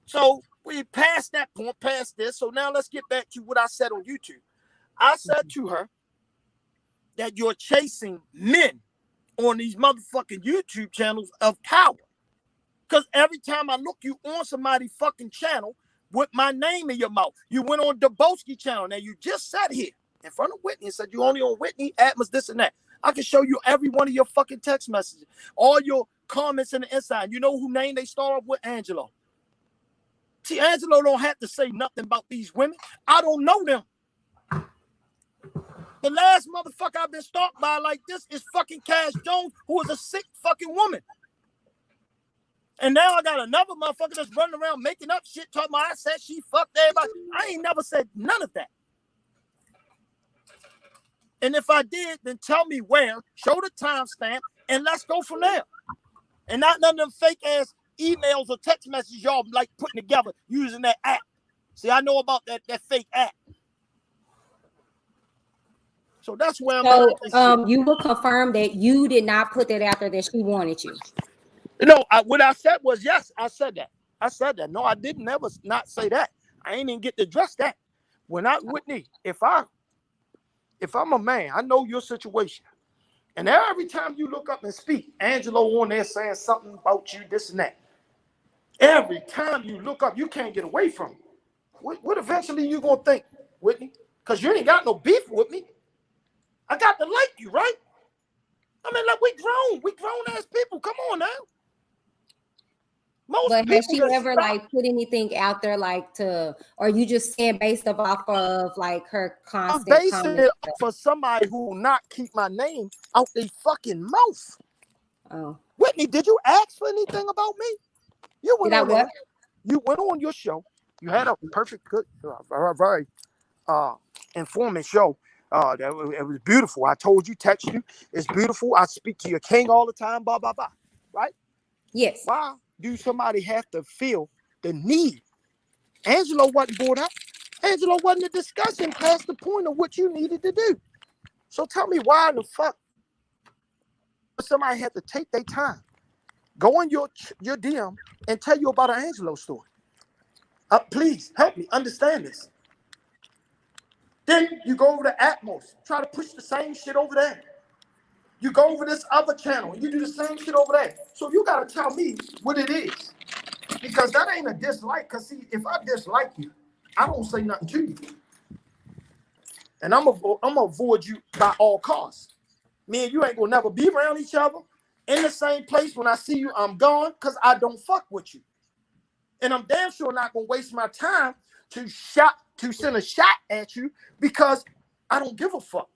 So we passed that point, past this. So now let's get back to what I said on YouTube. I said to her that you're chasing men on these motherfucking YouTube channels of power. Because every time I look you on somebody's fucking channel with my name in your mouth, you went on Dabowski channel. Now you just sat here in front of Whitney and said you only on Whitney, Atmos, this and that. I can show you every one of your fucking text messages, all your comments in the inside. You know who name they start off with? Angelo. See, Angelo don't have to say nothing about these women. I don't know them. The last motherfucker I've been stalked by like this is fucking Cash Jones, who is a sick fucking woman. And now I got another motherfucker that's running around making up shit, talking about I said she fucked everybody. I ain't never said none of that. And if I did, then tell me where, show the timestamp, and let's go from there. And not none of them fake ass emails or text messages y'all like putting together using that app. See, I know about that fake app. So that's where I'm at. So you will confirm that you did not put that out there that she wanted you. No, what I said was yes. I said that. I said that. No, I didn't never not say that. I ain't even get to address that. When I Whitney, if I'm a man, I know your situation. And every time you look up and speak, Angelo on there saying something about you, this and that. Every time you look up, you can't get away from it. What eventually you gonna think, Whitney? Because you ain't got no beef with me. I got to like you, right? I mean, like we grown ass people. Come on now. But has she ever like put anything out there like to, or you just saying based off of like her constant I'm basing it for somebody who will not keep my name out their fucking mouth. Oh. Whitney, did you ask for anything about me? You went Did on I what? You went on your show. You had a perfect, good, very informative show. It was beautiful. I told you, text you. It's beautiful. I speak to your king all the time, blah, blah, blah. Right? Yes. Why do somebody have to feel the need? Angelo wasn't brought up. Angelo wasn't a discussion past the point of what you needed to do. So tell me why in the fuck somebody had to take their time, go in your DM and tell you about an Angelo story. Please help me understand this. Then you go over to Atmos, try to push the same shit over there. You go over this other channel, and you do the same shit over there. So you gotta tell me what it is. Because that ain't a dislike. Because see, if I dislike you, I don't say nothing to you. And I'm gonna avoid you by all costs. Me and you ain't gonna never be around each other in the same place. When I see you, I'm gone because I don't fuck with you. And I'm damn sure not gonna waste my time to send a shot at you because I don't give a fuck.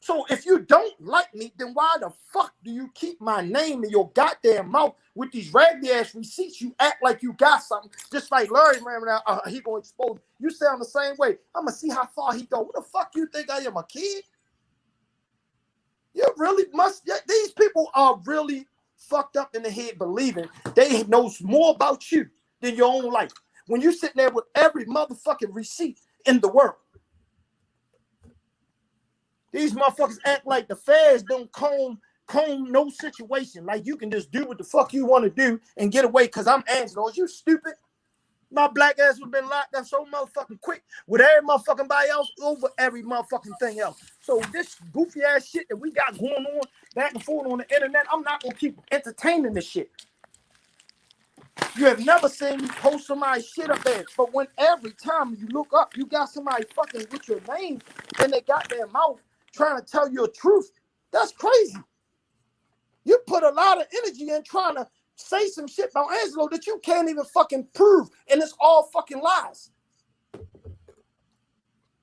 So if you don't like me, then why the fuck do you keep my name in your goddamn mouth with these raggedy ass receipts? You act like you got something, just like Larry ran out. He gonna expose you. Sound the same way. I'm gonna see how far he go. What the fuck you think I am, a kid? You really must. These people are really fucked up in the head, believing they know more about you than your own life. When you sitting there with every motherfucking receipt in the world. These motherfuckers act like the feds don't comb no situation. Like you can just do what the fuck you want to do and get away because I'm Angelo. Is you stupid? My black ass would have been locked up so motherfucking quick with every motherfucking body else over every motherfucking thing else. So this goofy ass shit that we got going on back and forth on the internet, I'm not going to keep entertaining this shit. You have never seen me post somebody's shit up there. But when every time you look up, you got somebody fucking with your name and they got their mouth trying to tell you the truth. That's crazy. You put a lot of energy in trying to say some shit about Angelo that you can't even fucking prove, and it's all fucking lies.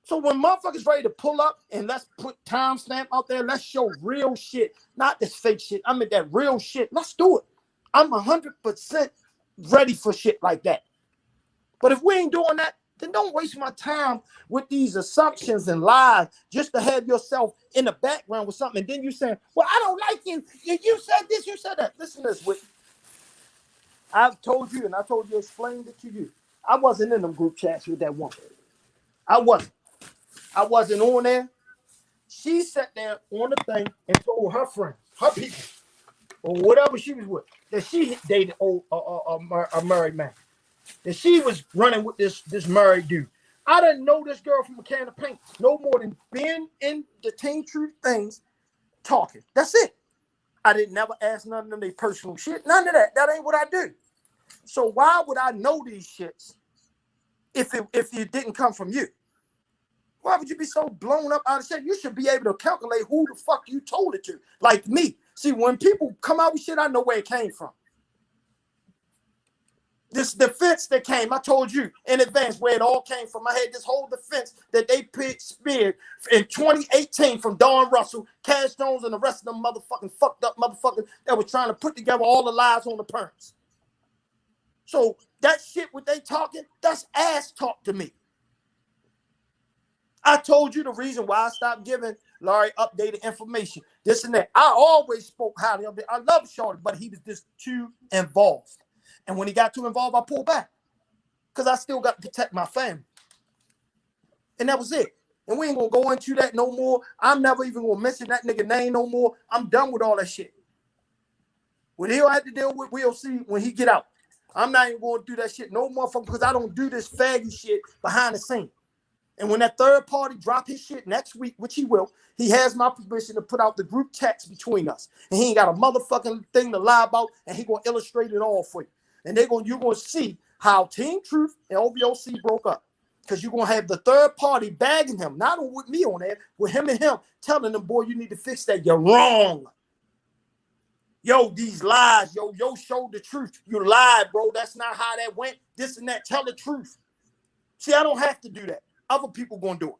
So when motherfuckers ready to pull up and let's put timestamp out there, let's show real shit, not this fake shit. I mean that real shit. Let's do it. I'm 100% ready for shit like that. But if we ain't doing that, then don't waste my time with these assumptions and lies just to have yourself in the background with something. And then you saying, well, I don't like you. You said this, you said that. Listen to this, Whitney. I've told you, and I told you, explained it to you. I wasn't in them group chats with that woman. I wasn't on there. She sat there on the thing and told her friends, her people, or whatever she was with, that she dated a married man. That she was running with this married dude. I didn't know this girl from a can of paint no more than being in the Team Truth things talking. That's it. I didn't never ask none of them their personal shit. None of that. That ain't what I do. So why would I know these shits if it didn't come from you? Why would you be so blown up out of shit? You should be able to calculate who the fuck you told it to. Like me. See, when people come out with shit, I know where it came from. This defense that came, I told you in advance where it all came from. I had this whole defense that they speared in 2018 from Don Russell, Cash Jones, and the rest of them motherfucking fucked up motherfuckers that were trying to put together all the lies on the perms. So that shit, what they talking, that's ass talk to me. I told you the reason why I stopped giving Larry updated information, this and that. I always spoke highly of it. I love Shorty, but he was just too involved. And when he got too involved, I pulled back because I still got to protect my family. And that was it. And we ain't going to go into that no more. I'm never even going to mention that nigga name no more. I'm done with all that shit. What he'll have to deal with, we'll see when he get out. I'm not even going to do that shit no more because I don't do this faggy shit behind the scene. And when that third party drop his shit next week, which he will, he has my permission to put out the group text between us. And he ain't got a motherfucking thing to lie about, and he going to illustrate it all for you. And you're going to see how Team Truth and OVOC broke up. Because you're going to have the third party bagging him, not with me on there, with him and him, telling them, boy, you need to fix that. You're wrong. Yo, these lies. Yo, showed the truth. You lied, bro. That's not how that went. This and that. Tell the truth. See, I don't have to do that. Other people going to do it.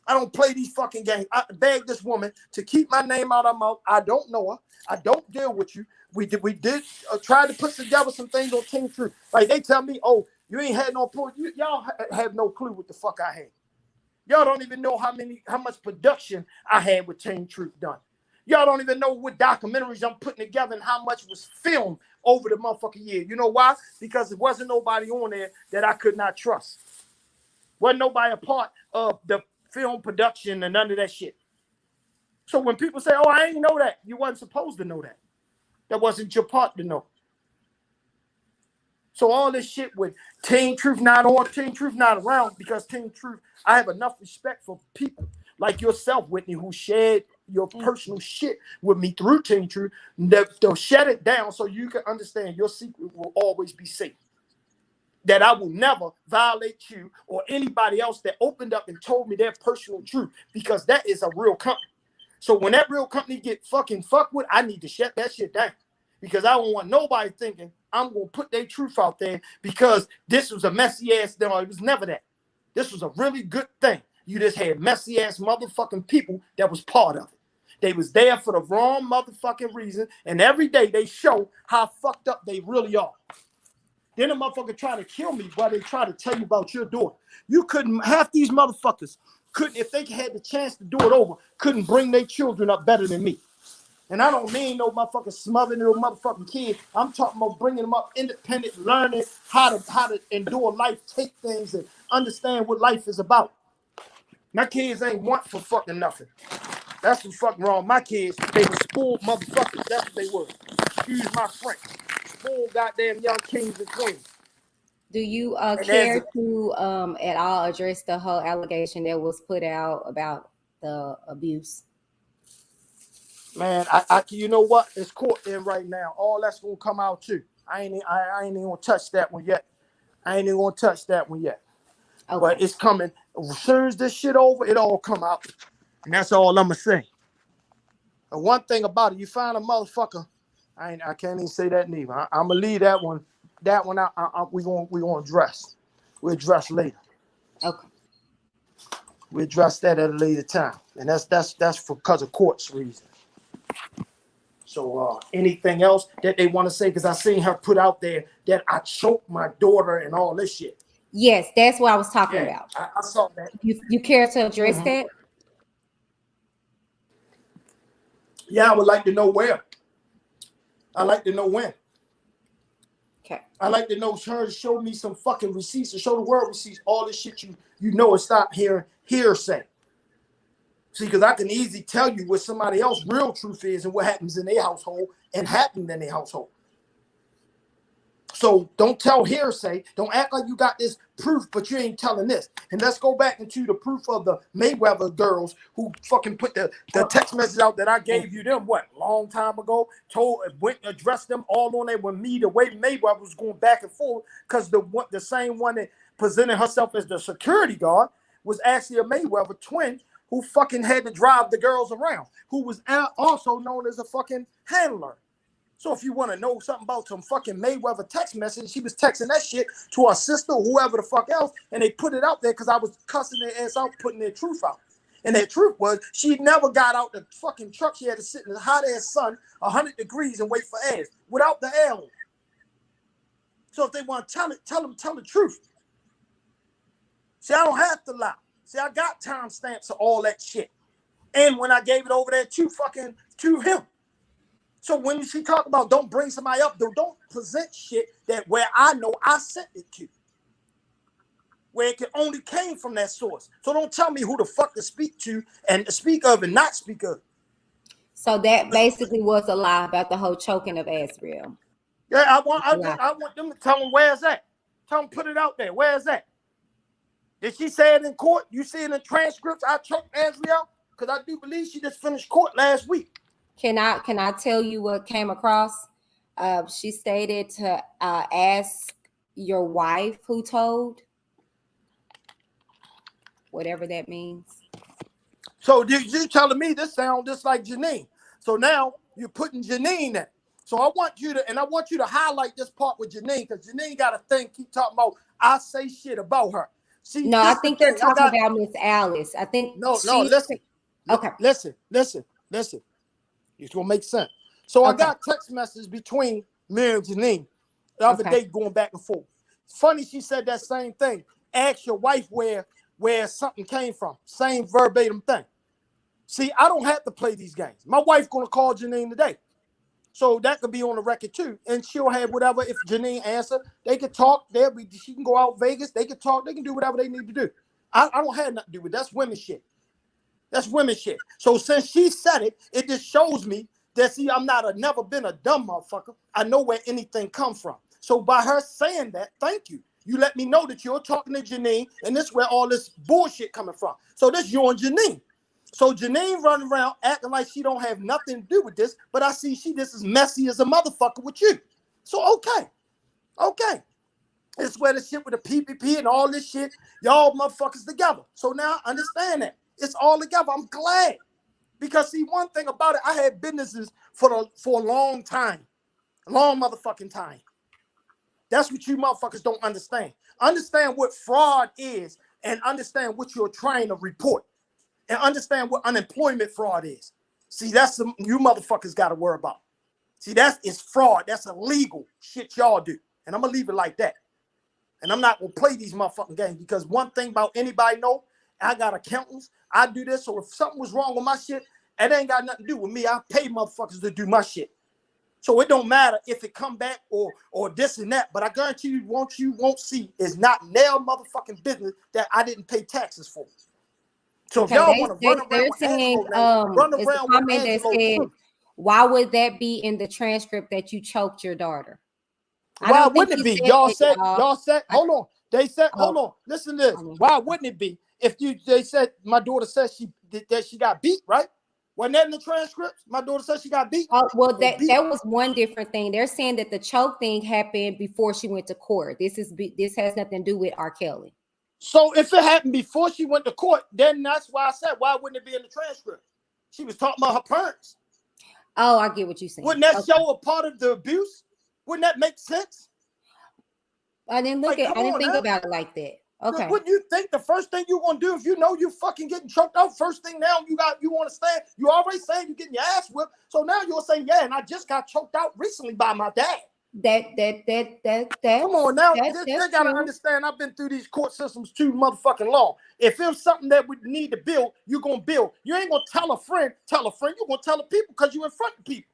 I don't play these fucking games. I begged this woman to keep my name out of her mouth. I don't know her. I don't deal with you. We did try to put together some things on Team Truth. Like they tell me, oh, you ain't had no point. Y'all have no clue what the fuck I had. Y'all don't even know how much production I had with Team Truth done. Y'all don't even know what documentaries I'm putting together and how much was filmed over the motherfucking year. You know why? Because there wasn't nobody on there that I could not trust. Wasn't nobody a part of the film production and none of that shit. So when people say, oh, I ain't know that, you wasn't supposed to know that. That wasn't your part to know. So all this shit with Team Truth not on, Team Truth not around, because Team Truth, I have enough respect for people like yourself, Whitney, who shared your personal shit with me through Team Truth. They'll shut it down so you can understand your secret will always be safe. That I will never violate you or anybody else that opened up and told me their personal truth, because that is a real company. So when that real company get fucking fucked with, I need to shut that shit down, because I don't want nobody thinking I'm going to put their truth out there because this was a messy ass. No, it was never that. This was a really good thing. You just had messy ass motherfucking people that was part of it. They was there for the wrong motherfucking reason. And every day they show how fucked up they really are. Then a motherfucker try to kill me while they try to tell you about your daughter. You couldn't, half these motherfuckers couldn't, if they had the chance to do it over, couldn't bring their children up better than me. And I don't mean no motherfucking smothering no motherfucking kid. I'm talking about bringing them up independent, learning how to endure life, take things, and understand what life is about. My kids ain't want for fucking nothing. That's what's fucking wrong. My kids, they were spoiled motherfuckers. That's what they were. Excuse my French. Spoiled goddamn young kings and queens. Do you care to at all address the whole allegation that was put out about the abuse? Man, I you know what? It's court in right now. All that's gonna come out too. I ain't even gonna touch that one yet. Okay. But it's coming. As soon as this shit over, it all come out. And that's all I'm gonna say. And one thing about it, you find a motherfucker. I can't even say that neither. I'm gonna leave that one. That one out. We gonna address. We'll address later. Okay. We'll address that at a later time. And that's for because of court's reasons. So anything else that they want to say? Because I seen her put out there that I choked my daughter and all this shit. Yes, that's what I was talking about. I saw that. You care to address that? Yeah, I would like to know where. I'd like to know when. Okay. I like to know her to show me some fucking receipts and show the world receipts. All this shit you know and stop hearing hearsay. See, because I can easily tell you what somebody else real truth is and what happens in their household and happened in their household. So don't tell hearsay. Don't act like you got this proof, but you ain't telling this. And let's go back into the proof of the Mayweather girls who fucking put the text message out that I gave you them, what, long time ago? Went and addressed them all on there when the way Mayweather was going back and forth, because the same one that presented herself as the security guard was actually a Mayweather twin who fucking had to drive the girls around, who was also known as a fucking handler. So if you want to know something about some fucking Mayweather text message, she was texting that shit to her sister or whoever the fuck else, and they put it out there because I was cussing their ass out, putting their truth out. And their truth was she never got out the fucking truck. She had to sit in the hot ass sun, 100 degrees, and wait for ass without the air on. So if they want to tell it, tell the truth. See, I don't have to lie. See, I got timestamps of all that shit. And when I gave it over there to him. So when she talk about don't bring somebody up, don't present shit that where I know I sent it to, where it only came from that source. So don't tell me who the fuck to speak to and speak of and not speak of. So that basically was a lie about the whole choking of Asriel. Yeah, I want them to tell them where's that. Tell them put it out there. Where's that? Did she say it in court? You see it in transcripts? I choked Asriel because I do believe she just finished court last week. Can I tell you what came across? She stated to ask your wife who told, whatever that means. So you telling me this sounds just like Janine. So now you're putting Janine in. So I want you to highlight this part with Janine, because Janine got a thing keep talking about I say shit about her. See, no, I think they're talking about Miss Alice. I think listen. Okay. Listen. It's gonna make sense. So I got text messages between me and Janine the other day going back and forth. It's funny she said that same thing. Ask your wife where something came from. Same verbatim thing. See, I don't have to play these games. My wife gonna call Janine today. So that could be on the record too. And she'll have whatever. If Janine answer, they can talk. She can go out Vegas. They can talk. They can do whatever they need to do. I don't have nothing to do with it. That's women shit. That's women shit. So since she said it, it just shows me that, see, never been a dumb motherfucker. I know where anything comes from. So by her saying that, thank you. You let me know that you're talking to Janine, and this is where all this bullshit coming from. So this you and Janine. So Janine running around acting like she don't have nothing to do with this, but I see she just as messy as a motherfucker with you. So okay. It's where the shit with the PPP and all this shit, y'all motherfuckers together. So now I understand that. It's all together. I'm glad. Because see, one thing about it, I had businesses for a long time. A long motherfucking time. That's what you motherfuckers don't understand. Understand what fraud is and understand what you're trying to report. And understand what unemployment fraud is. See, that's some you motherfuckers got to worry about. See, it's fraud. That's illegal shit y'all do. And I'm going to leave it like that. And I'm not going to play these motherfucking games, because one thing about anybody know, I got accountants. I do this. So if something was wrong with my shit, it ain't got nothing to do with me. I pay motherfuckers to do my shit. So it don't matter if it come back or this and that. But I guarantee you won't see is not nail motherfucking business that I didn't pay taxes for. So if y'all want to run around with Angelo, said, why would that be in the transcript that you choked your daughter? Why wouldn't it be? Y'all said, hold on. They said, hold on. Listen to this. Why wouldn't it be? They said my daughter said she got beat, right? Wasn't that in the transcripts? My daughter said she got beat. Well, that was one different thing. They're saying that the choke thing happened before she went to court. This has nothing to do with R. Kelly. So if it happened before she went to court, then that's why I said, why wouldn't it be in the transcript? She was talking about her parents. Oh, I get what you're saying. Wouldn't that show a part of the abuse? Wouldn't that make sense? I didn't think about it like that. Okay. Wouldn't you think the first thing you want to do if you know you fucking getting choked out? First thing now you want to stand. You already saying you're getting your ass whipped. So now you're saying, yeah, and I just got choked out recently by my dad. That come on now. They gotta understand. I've been through these court systems too motherfucking long. If there's something that we need to build, you're gonna build. You ain't gonna tell a friend. You're gonna tell the people because you're in front of people.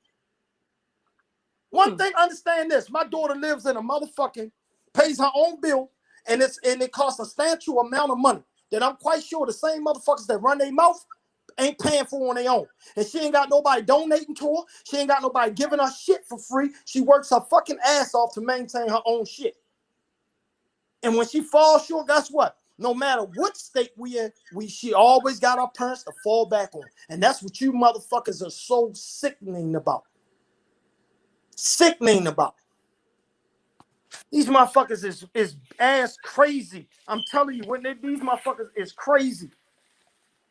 One thing, understand this. My daughter lives in a motherfucking, pays her own bill, and it costs a substantial amount of money that I'm quite sure the same motherfuckers that run their mouth ain't paying for on their own. And she ain't got nobody donating to her. She ain't got nobody giving her shit for free. She works her fucking ass off to maintain her own shit. And when she falls short, guess what? No matter what state we in, she always got our parents to fall back on. And that's what you motherfuckers are so sickening about. Sickening about. These motherfuckers is ass crazy. I'm telling you, these motherfuckers is crazy.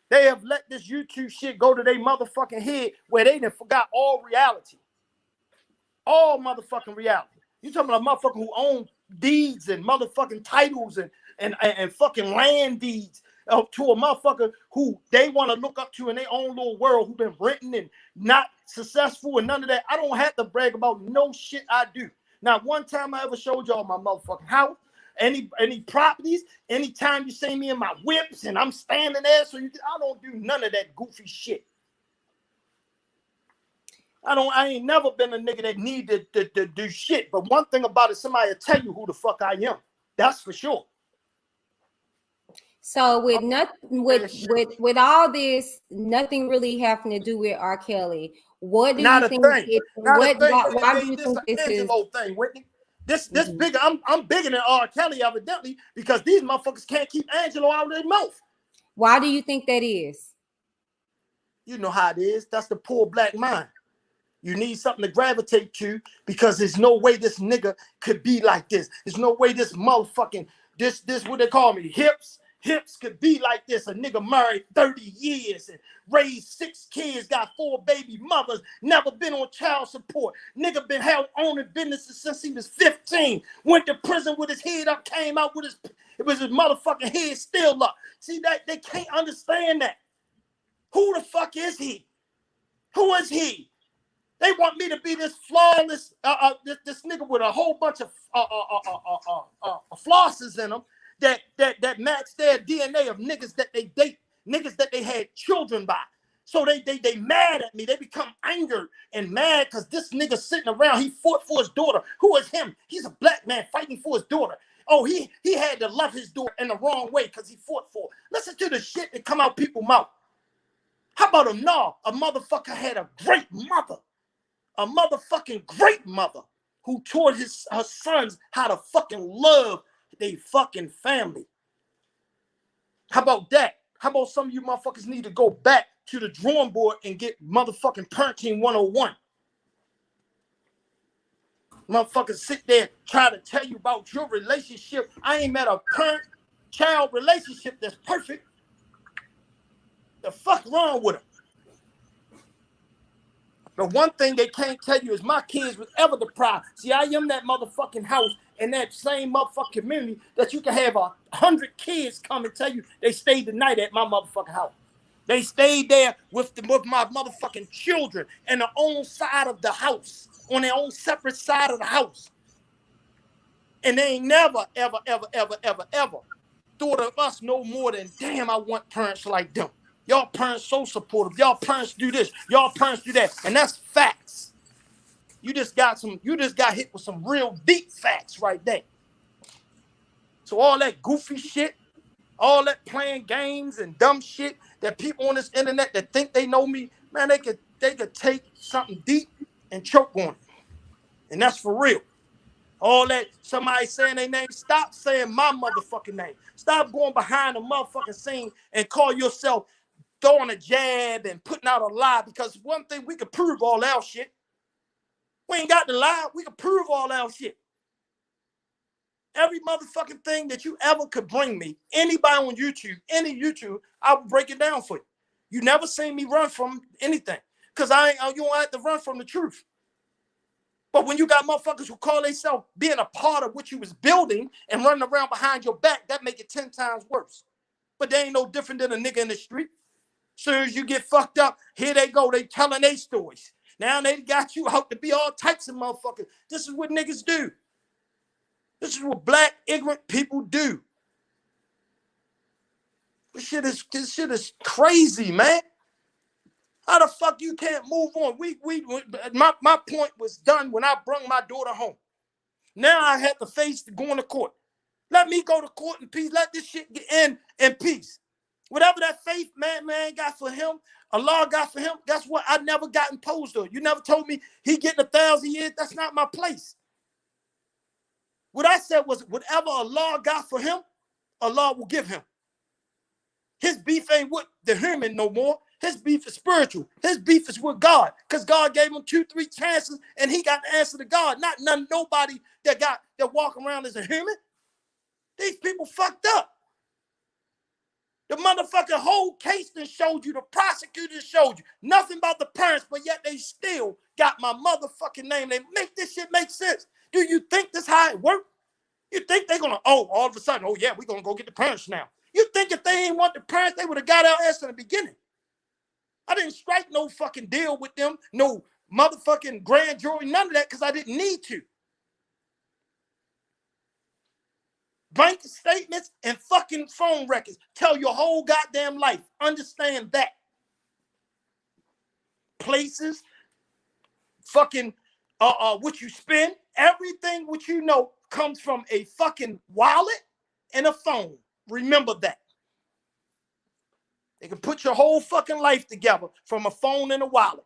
They have let this YouTube shit go to their motherfucking head where they done forgot all reality. All motherfucking reality. You talking about a motherfucker who own deeds and motherfucking titles and fucking land deeds to a motherfucker who they want to look up to in their own little world, who been written and not successful and none of that. I don't have to brag about no shit I do. Not one time I ever showed y'all my motherfucking house, any properties, anytime you see me in my whips and I'm standing there, I don't do none of that goofy shit. I ain't never been a nigga that needed to do shit. But one thing about it, somebody will tell you who the fuck I am. That's for sure. So with all this, nothing really having to do with R. Kelly. What do you think? Why do you think this Angelo thing, Whitney? This bigger. I'm bigger than R. Kelly, evidently, because these motherfuckers can't keep Angelo out of their mouth. Why do you think that is? You know how it is. That's the poor black mind. You need something to gravitate to because there's no way this nigga could be like this. There's no way this motherfucking this what they call me, hips could be like this. A nigga married 30 years and raised 6 kids, got 4 baby mothers, never been on child support. Nigga been held owning businesses since he was 15. Went to prison with his head up, came out with his motherfucking head still up. See that they can't understand that. Who the fuck is he? Who is he? They want me to be this flawless, this nigga with a whole bunch of flosses in them that match their DNA of niggas that they date, niggas that they had children by. So they mad at me. They become angered and mad because this nigga sitting around, he fought for his daughter. Who is him? He's a black man fighting for his daughter. Oh, he had to love his daughter in the wrong way because he fought for her. Listen to the shit that come out people's mouth. How about a motherfucker had a great mother. A motherfucking great mother who taught her sons how to fucking love their fucking family. How about that? How about some of you motherfuckers need to go back to the drawing board and get motherfucking parenting 101? Motherfuckers sit there try to tell you about your relationship. I ain't met a parent-child relationship that's perfect. The fuck wrong with them? The one thing they can't tell you is my kids was ever deprived. See, I am that motherfucking house in that same motherfucking community that you can have 100 kids come and tell you they stayed the night at my motherfucking house. They stayed there with my motherfucking children on their own side of the house, on their own separate side of the house. And they ain't never, ever, ever, ever, ever, ever thought of us no more than, damn, I want parents like them. Y'all parents so supportive. Y'all parents do this. Y'all parents do that. And that's facts. You just got hit with some real deep facts right there. So all that goofy shit, all that playing games and dumb shit that people on this internet that think they know me, man, they could take something deep and choke on it. And that's for real. All that somebody saying their name, stop saying my motherfucking name. Stop going behind the motherfucking scene and call yourself throwing a jab and putting out a lie, because one thing, we could prove all our shit. We ain't got to lie. We can prove all our shit. Every motherfucking thing that you ever could bring me, anybody on YouTube, any YouTube, I'll break it down for you. You never seen me run from anything, because you don't have to run from the truth. But when you got motherfuckers who call themselves being a part of what you was building and running around behind your back, that make it 10 times worse. But they ain't no different than a nigga in the street. Soon as you get fucked up, here they go. They telling their stories. Now they got you out to be all types of motherfuckers. This is what niggas do. This is what black, ignorant people do. This shit is crazy, man. How the fuck you can't move on? My point was done when I brought my daughter home. Now I had to face going to court. Let me go to court in peace. Let this shit get in peace. Whatever that faith man got for him, Allah got for him, guess what? I never got imposed on. You never told me he getting 1,000 years. That's not my place. What I said was whatever Allah got for him, Allah will give him. His beef ain't with the human no more. His beef is spiritual. His beef is with God, because God gave him 2-3 chances, and he got the answer to God. Not nobody that walk around as a human. These people fucked up. The motherfucking whole case that showed you, the prosecutor showed you nothing about the parents, but yet they still got my motherfucking name. They make this shit make sense. Do you think this how it works? You think they're gonna, all of a sudden, yeah, we're gonna go get the parents now. You think if they ain't want the parents, they would have got our ass in the beginning. I didn't strike no fucking deal with them, no motherfucking grand jury, none of that, because I didn't need to. Bank statements and fucking phone records tell your whole goddamn life. Understand that. Places, fucking, what you spend, everything what you know comes from a fucking wallet and a phone. Remember that. They can put your whole fucking life together from a phone and a wallet.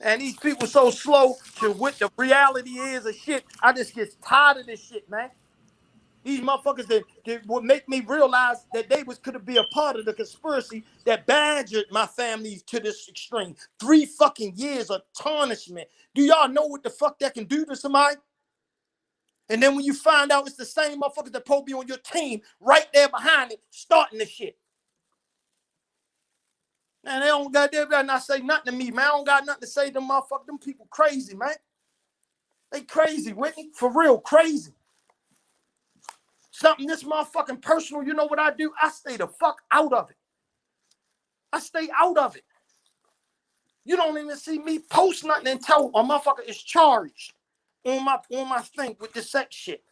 And these people so slow to what the reality is of shit. I just get tired of this shit, man. These motherfuckers that would make me realize that they could have been a part of the conspiracy that badgered my family to this extreme. 3 fucking years of tarnishment. Do y'all know what the fuck that can do to somebody? And then when you find out it's the same motherfuckers that probably be on your team right there behind it, starting the shit. Man, they better not say nothing to me, man. I don't got nothing to say to them motherfuckers. Them people crazy, man. They crazy, Whitney. For real, crazy. Something this motherfucking personal, you know what I do? I stay the fuck out of it. I stay out of it. You don't even see me post nothing until a motherfucker is charged on my thing with the sex shit.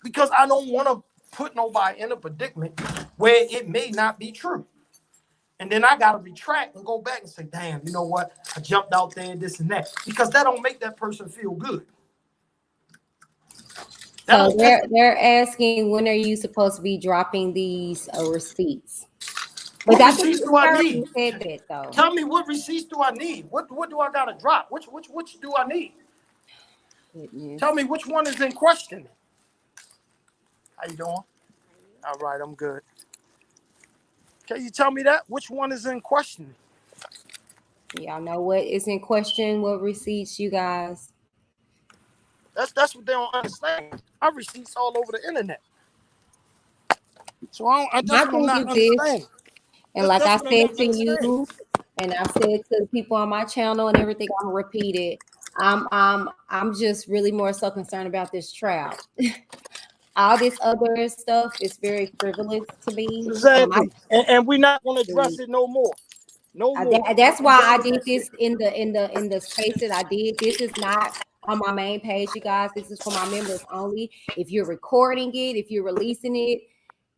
Because I don't want to put nobody in a predicament where it may not be true. And then I got to retract and go back and say, damn, you know what? I jumped out there and this and that. Because that don't make that person feel good. So they're asking, when are you supposed to be dropping these receipts? What receipts do I need? Said that, though. Tell me, what receipts do I need? What do I gotta drop? Which do I need? Goodness. Tell me which one is in question. How you doing? All right, I'm good. Can you tell me that? Which one is in question? Y'all know what is in question? What receipts, you guys? That's what they don't understand. I receipts all over the internet. So I don't understand. And like I said to you, and I've said to the people on my channel and everything, I'm repeated. I'm just really more so concerned about this trial. All this other stuff is very frivolous to me. Exactly. And we're not going to address it no more. No more. That's why I did this in the space that I did. This is not on my main page, you guys. This is for my members only. If you're recording it, if you're releasing it,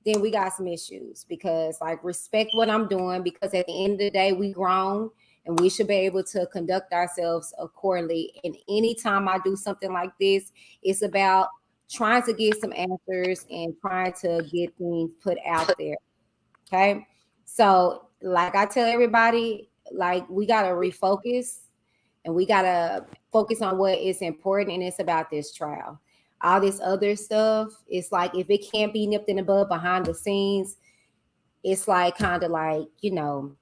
then we got some issues, because like, respect what I'm doing, because at the end of the day, we grown and we should be able to conduct ourselves accordingly. And anytime I do something like this, it's about trying to get some answers and trying to get things put out there. Okay. So like I tell everybody, like, we got to refocus and we got to focus on what is important. And it's about this trial. All this other stuff, it's like, if it can't be nipped in the bud behind the scenes, it's like, kind of like, you know,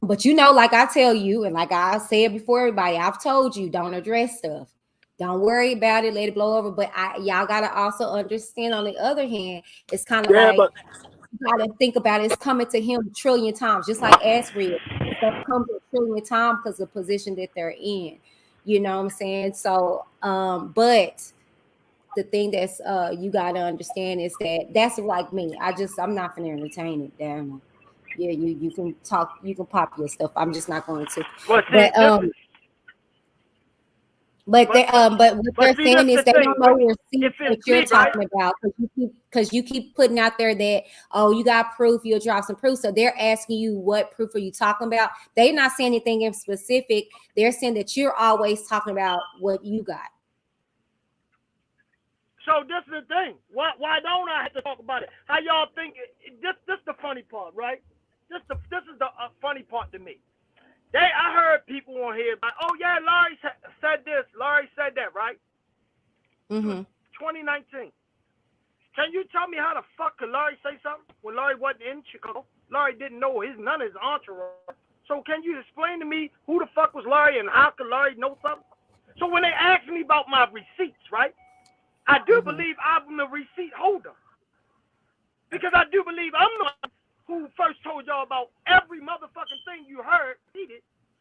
but you know, like I tell you, and like I said before, everybody, I've told you, don't address stuff. Don't worry about it. Let it blow over. But y'all got to also understand, on the other hand, it's kind of like, you got to think about it. It's coming to him a trillion times, just like Asriel. Stuff comes a trillion times because of the position that they're in. You know what I'm saying? So, but the thing that's you got to understand is that's like me. I'm not going to entertain it. Damn. Yeah, you can talk, you can pop your stuff. I'm just not going to. Well, see, But what they're see, saying that's is the they thing. don't know your receipts If that it's you're me, right? talking about because you keep putting out there that, oh, you got proof, you'll drop some proof. So they're asking you, what proof are you talking about? They're not saying anything in specific. They're saying that you're always talking about what you got. So this is the thing. Why don't I have to talk about it? How y'all think? This the funny part, right? This is the funny part to me. I heard people on here about, oh yeah, Larry said this, Larry said that, right? Mm-hmm. 2019. Can you tell me how the fuck could Larry say something when Larry wasn't in Chicago? Larry didn't know none of his entourage. So can you explain to me who the fuck was Larry and how could Larry know something? So when they ask me about my receipts, right? I do believe I'm the receipt holder. Because I do believe I'm the one who first told y'all about every motherfucking thing you heard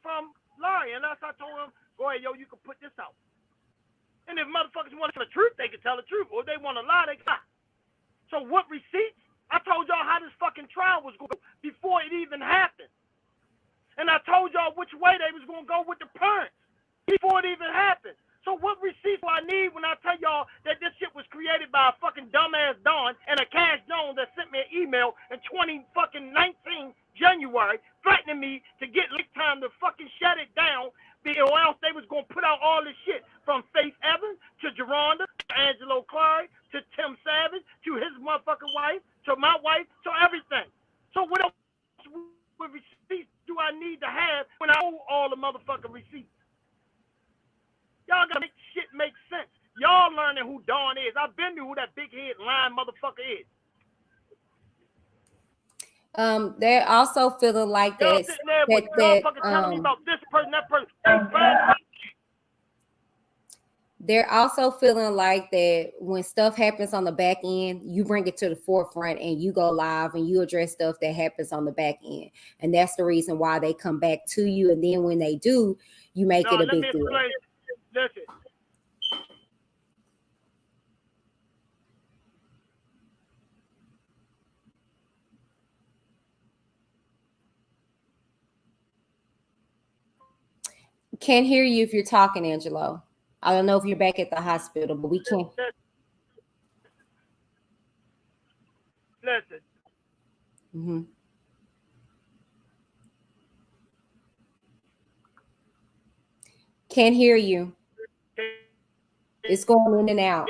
from Larry. And that's I told him, go ahead, yo, you can put this out. And if motherfuckers want to tell the truth, they can tell the truth. Or if they want to lie, they can lie. So what receipts? I told y'all how this fucking trial was going before it even happened. And I told y'all which way they was going to go with the parents before it even happened. So what receipts do I need when I tell y'all that this shit was created by a fucking dumbass Don and a Cash Jones that sent me an email in 2019 January threatening me to get leak time to fucking shut it down, or else they was going to put out all this shit from Faith Evans to Geronda, to Angelo Clary, to Tim Savage, to his motherfucking wife, to my wife, to everything. So what else receipts do I need to have when I owe all the motherfucking receipts? Y'all gotta make shit make sense. Y'all learning who Don is. I've been to who that big head lying motherfucker is. They're also feeling like Y'all that. sitting there with motherfuckers telling me about this person, that person. They're also feeling like that when stuff happens on the back end, you bring it to the forefront and you go live and you address stuff that happens on the back end. And that's the reason why they come back to you. And then when they do, you make it a big deal. Listen. Can't hear you if you're talking, Angelo. I don't know if you're back at the hospital, but we can't. Listen. Mm-hmm. Can't hear you. It's going in and out.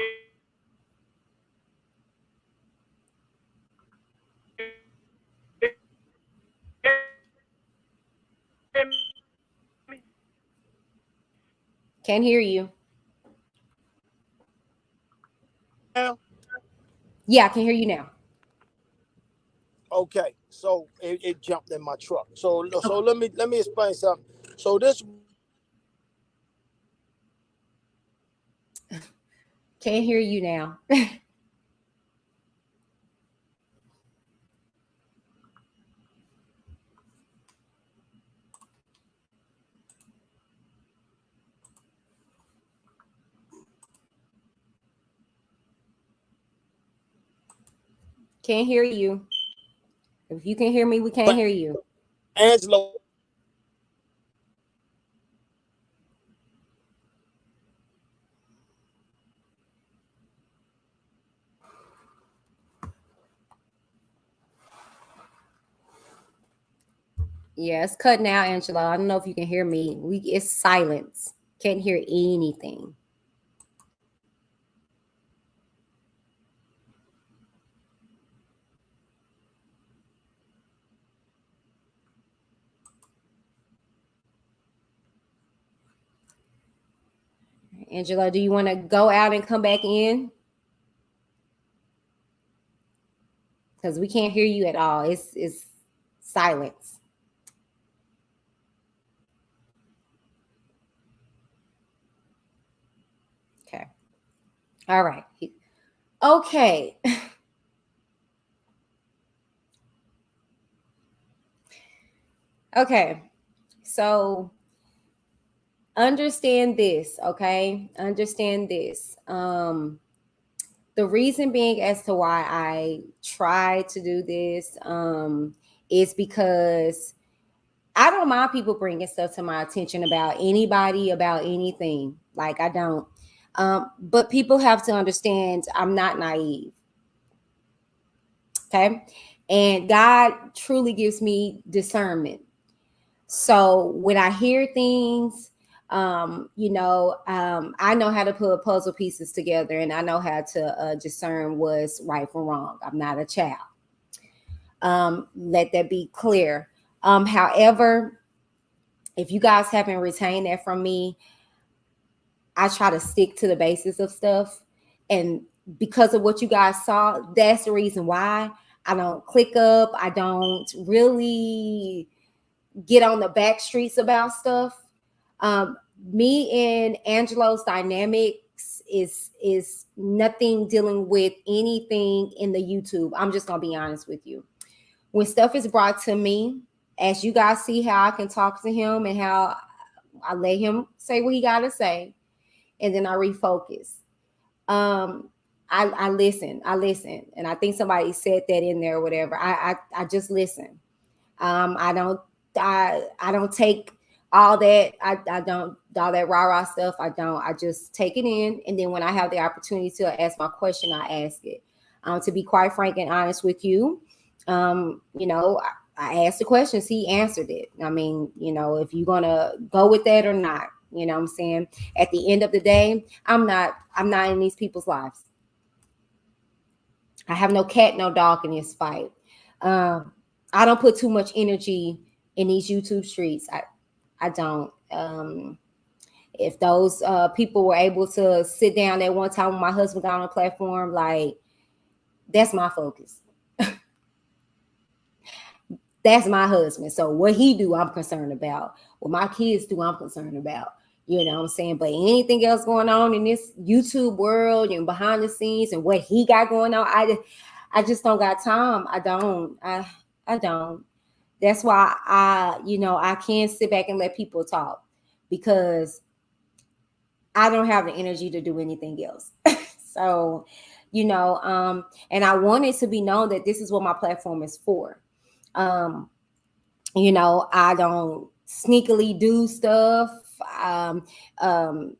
Can't hear you. Yeah, I can hear you now. Okay, so it jumped in my truck. So let me explain something. So this Can't hear you now. Can't hear you. If you can hear me, we can't hear you. Angelo. Yeah, it's cutting out, Angelo. I don't know if you can hear me. It's silence. Can't hear anything. Angelo, do you want to go out and come back in? Because we can't hear you at all. It's silence. Okay. All right. Okay. Okay. So understand this, okay? Understand this. The reason being as to why I try to do this is because I don't mind people bringing stuff to my attention about anybody, about anything. Like, I don't. But people have to understand I'm not naive. Okay. And God truly gives me discernment. So when I hear things, I know how to put puzzle pieces together, and I know how to discern what's right from wrong. I'm not a child. Let that be clear. However, if you guys haven't retained that from me, I try to stick to the basis of stuff. And because of what you guys saw, that's the reason why I don't click up. I don't really get on the back streets about stuff. Me and Angelo's dynamics is nothing dealing with anything in the YouTube. I'm just gonna be honest with you. When stuff is brought to me, as you guys see how I can talk to him and how I let him say what he gotta say, and then I refocus. I listen, and I think somebody said that in there or whatever. I just listen. I don't take all that. I don't all that rah-rah stuff. I just take it in, and then when I have the opportunity to ask my question, I ask it. To be quite frank and honest with you, I asked the questions, he answered it. I mean, if you're gonna go with that or not, you know what I'm saying? At the end of the day, I'm not in these people's lives. I have no cat, no dog in this fight. I don't put too much energy in these YouTube streets. I don't. If those people were able to sit down at one time when my husband got on a platform, like, that's my focus. That's my husband. So what he do, I'm concerned about. What my kids do, I'm concerned about. You know what I'm saying? But anything else going on in this YouTube world and behind the scenes and what he got going on, I just don't got time. I don't. That's why I can't sit back and let people talk, because I don't have the energy to do anything else. So, and I want it to be known that this is what my platform is for. I don't sneakily do stuff.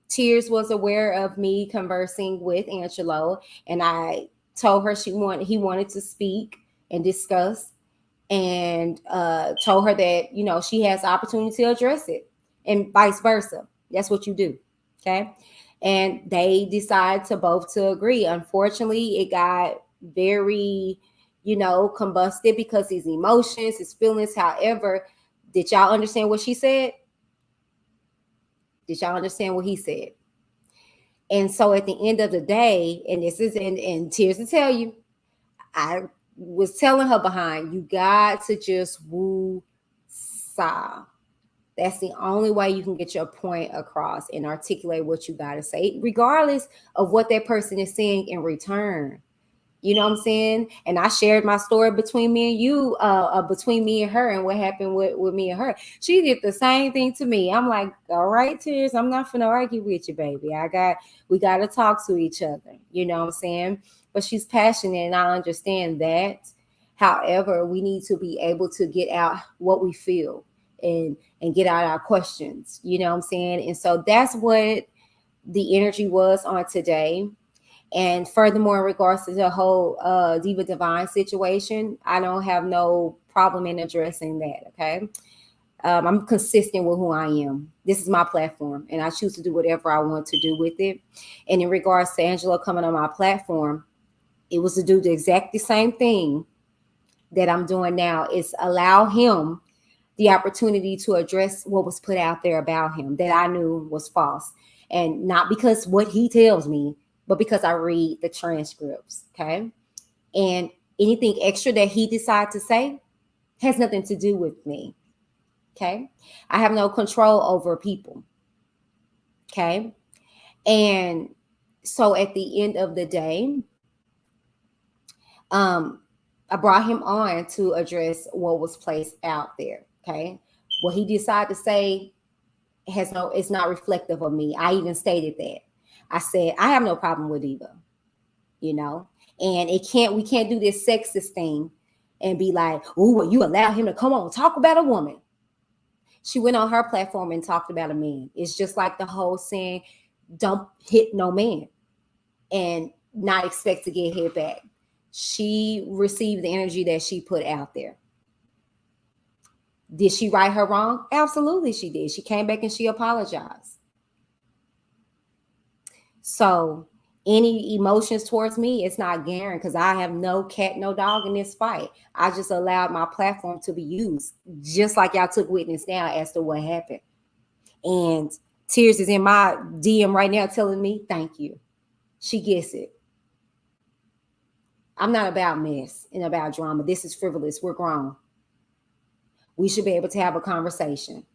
Tearz was aware of me conversing with Angelo, and I told her he wanted to speak and discuss, and told her that she has the opportunity to address it, and vice versa. That's what you do. Okay. And they decide to both to agree. Unfortunately, it got very combusted because his emotions, his feelings. However, did y'all understand what she said? Did y'all understand what he said? And so at the end of the day, and this is and Tearz to tell you, I was telling her behind, you got to just woo-saw. That's the only way you can get your point across and articulate what you got to say, regardless of what that person is saying in return. You know what I'm saying? And I shared my story between me and you, between me and her, and what happened with me and her. She did the same thing to me. I'm like, all right, Tearz, I'm not finna argue with you, baby. We got to talk to each other. You know what I'm saying? But she's passionate, and I understand that. However, we need to be able to get out what we feel and get out our questions. You know what I'm saying? And so that's what the energy was on today. And furthermore, in regards to the whole Diva Divine situation, I don't have no problem in addressing that, okay? I'm consistent with who I am. This is my platform, and I choose to do whatever I want to do with it. And in regards to Angelo coming on my platform, it was to do the exact same thing that I'm doing now. Is allow him the opportunity to address what was put out there about him that I knew was false. And not because what he tells me, but because I read the transcripts, okay? And anything extra that he decides to say has nothing to do with me, okay? I have no control over people, okay? And so at the end of the day, I brought him on to address what was placed out there, okay? What he decided to say it's not reflective of me. I even stated that. I said, I have no problem with Diva, and we can't do this sexist thing and be like, oh, well, you allow him to come on, talk about a woman. She went on her platform and talked about a man. It's just like the whole saying, don't hit no man and not expect to get hit back. She received the energy that she put out there. Did she right her wrong? Absolutely she did. She came back and she apologized. So any emotions towards me, it's not guaranteed, because I have no cat, no dog in this fight. I just allowed my platform to be used, just like y'all took witness now as to what happened. And Tearz is in my DM right now telling me, thank you. She gets it. I'm not about mess and about drama. This is frivolous. We're grown. We should be able to have a conversation.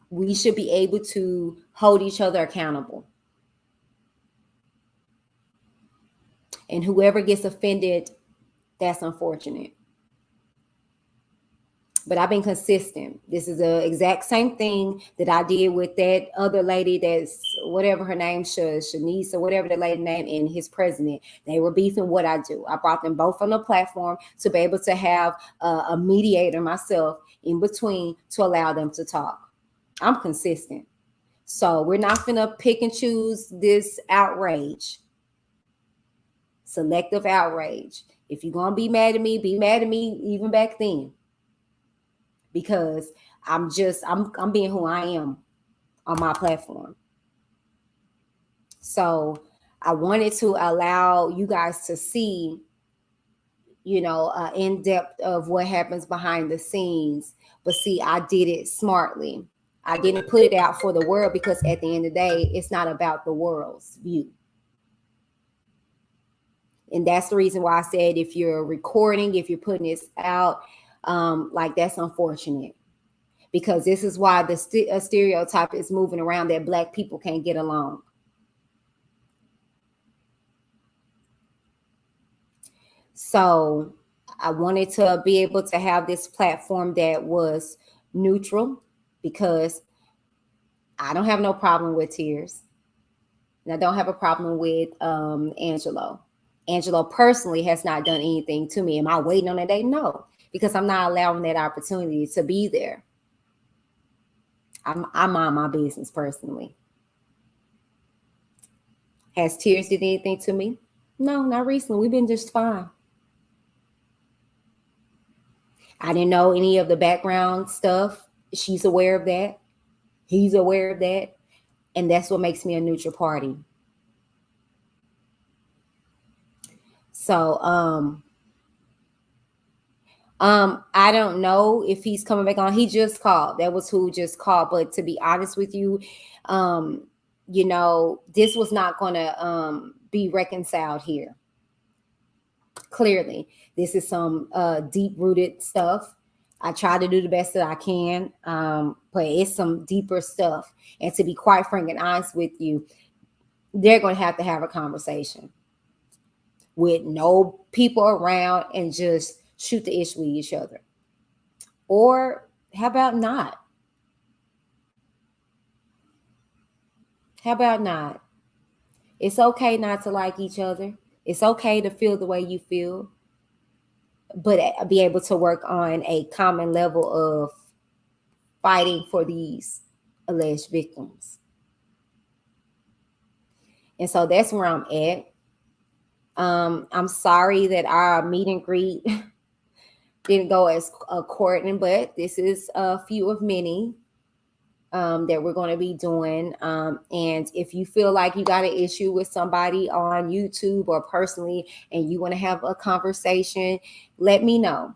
We should be able to hold each other accountable. And whoever gets offended, that's unfortunate. But I've been consistent. This is the exact same thing that I did with that other lady that's whatever her name, Shanice or whatever the lady name, and his president. They were beefing what I do. I brought them both on the platform to be able to have a mediator myself in between to allow them to talk. I'm consistent. So we're not finna pick and choose this outrage. Selective outrage. If you're going to be mad at me even back then. Because I'm being who I am on my platform. So I wanted to allow you guys to see, you know, in depth of what happens behind the scenes. But see, I did it smartly. I didn't put it out for the world, because at the end of the day, it's not about the world's view. And that's the reason why I said, if you're recording, if you're putting this out, like, that's unfortunate. Because this is why the stereotype is moving around that Black people can't get along. So I wanted to be able to have this platform that was neutral, because I don't have no problem with Tearz. And I don't have a problem with Angelo. Angelo personally has not done anything to me. Am I waiting on that day? No, because I'm not allowing that opportunity to be there. I mind my business personally. Has Tearz did anything to me? No, not recently. We've been just fine. I didn't know any of the background stuff. She's aware of that. He's aware of that. And that's what makes me a neutral party. So, I don't know if he's coming back on. He just called. That was who just called. But to be honest with you, you know, this was not going to be reconciled here. Clearly, this is some deep-rooted stuff. I try to do the best that I can, but it's some deeper stuff. And to be quite frank and honest with you, they're going to have a conversation with no people around and just shoot the ish with each other. Or how about not? How about not? It's okay not to like each other. It's okay to feel the way you feel, but be able to work on a common level of fighting for these alleged victims. And so that's where I'm at. I'm sorry that our meet and greet didn't go as according, but this is a few of many that we're going to be doing. And if you feel like you got an issue with somebody on YouTube or personally, and you want to have a conversation, let me know.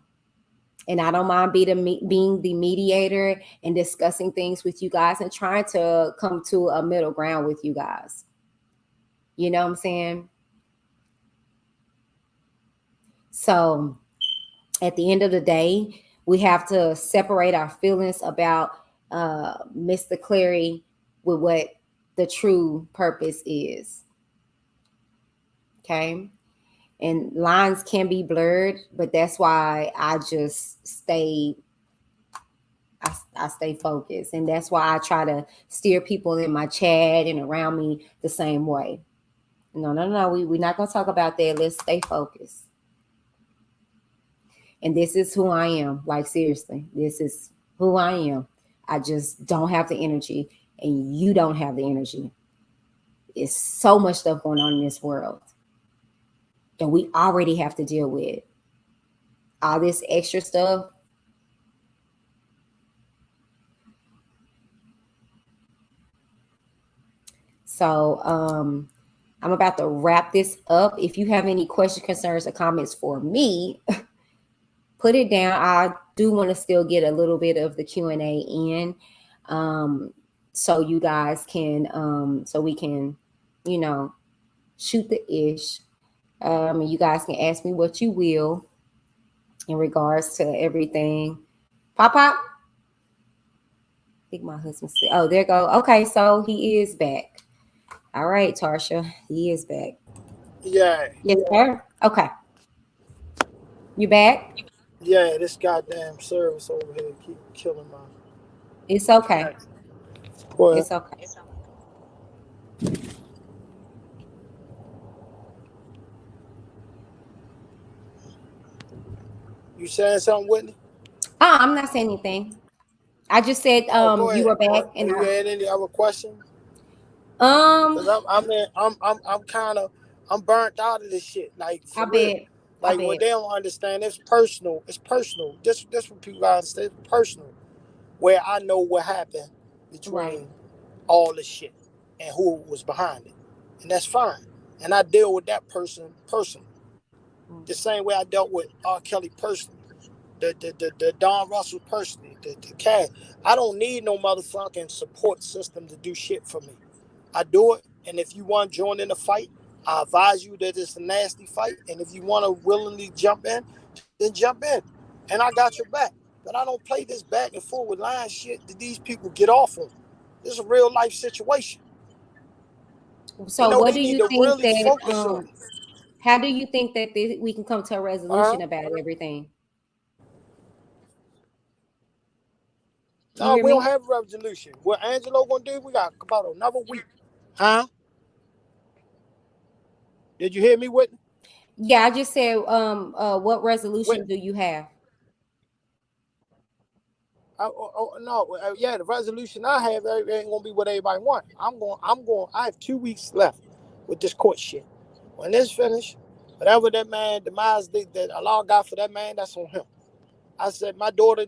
And I don't mind being the mediator and discussing things with you guys and trying to come to a middle ground with you guys. You know what I'm saying? So at the end of the day, we have to separate our feelings about Mr. Clary with what the true purpose is. Okay. And lines can be blurred, but that's why I just stay focused. And that's why I try to steer people in my chat and around me the same way. No, we're not going to talk about that. Let's stay focused. And this is who I am. Like, seriously, this is who I am. I just don't have the energy and you don't have the energy. It's so much stuff going on in this world that we already have to deal with. All this extra stuff. So I'm about to wrap this up. If you have any questions, concerns, or comments for me, put it down. I do want to still get a little bit of the Q&A in, so you guys can, so we can, you know, shoot the ish. You guys can ask me what you will in regards to everything. Pop. I think my husband said, oh, there you go. Okay, so he is back. All right, Tarsha, he is back. Yeah. Yes, sir. Okay. You back? Yeah, this goddamn service over here keep killing my. It's okay. Well, It's okay. you saying something, Whitney? Oh, I'm not saying anything. I just said Go you were ahead. back, and You had any other questions? um I'm burnt out of this shit. Like for I real. bet. Like what they don't understand, it's personal. It's personal. This what people gotta understand. It's personal. Where I know what happened between Right. all this shit and who was behind it. And that's fine. And I deal with that person personally. The same way I dealt with R. Kelly personally. The Don Russell personally. The Cat. I don't need no motherfucking support system to do shit for me. I do it, and if you want to join in the fight, I advise you that it's a nasty fight. And if you want to willingly jump in, then jump in. And I got your back. But I don't play this back and forth with lying shit that these people get off on. This is a real life situation. So what do need you to think really that focus on it. how do you think that we can come to a resolution about everything? No, we don't have a resolution. What Angelo gonna do? We got about another week. Huh? Did you hear me, Whitney? Yeah, I just said what resolution do you have? The resolution I have ain't gonna be what everybody want. I have 2 weeks left with this court shit. When this finished, whatever that man demise that Allah got for that man, that's on him. I said my daughter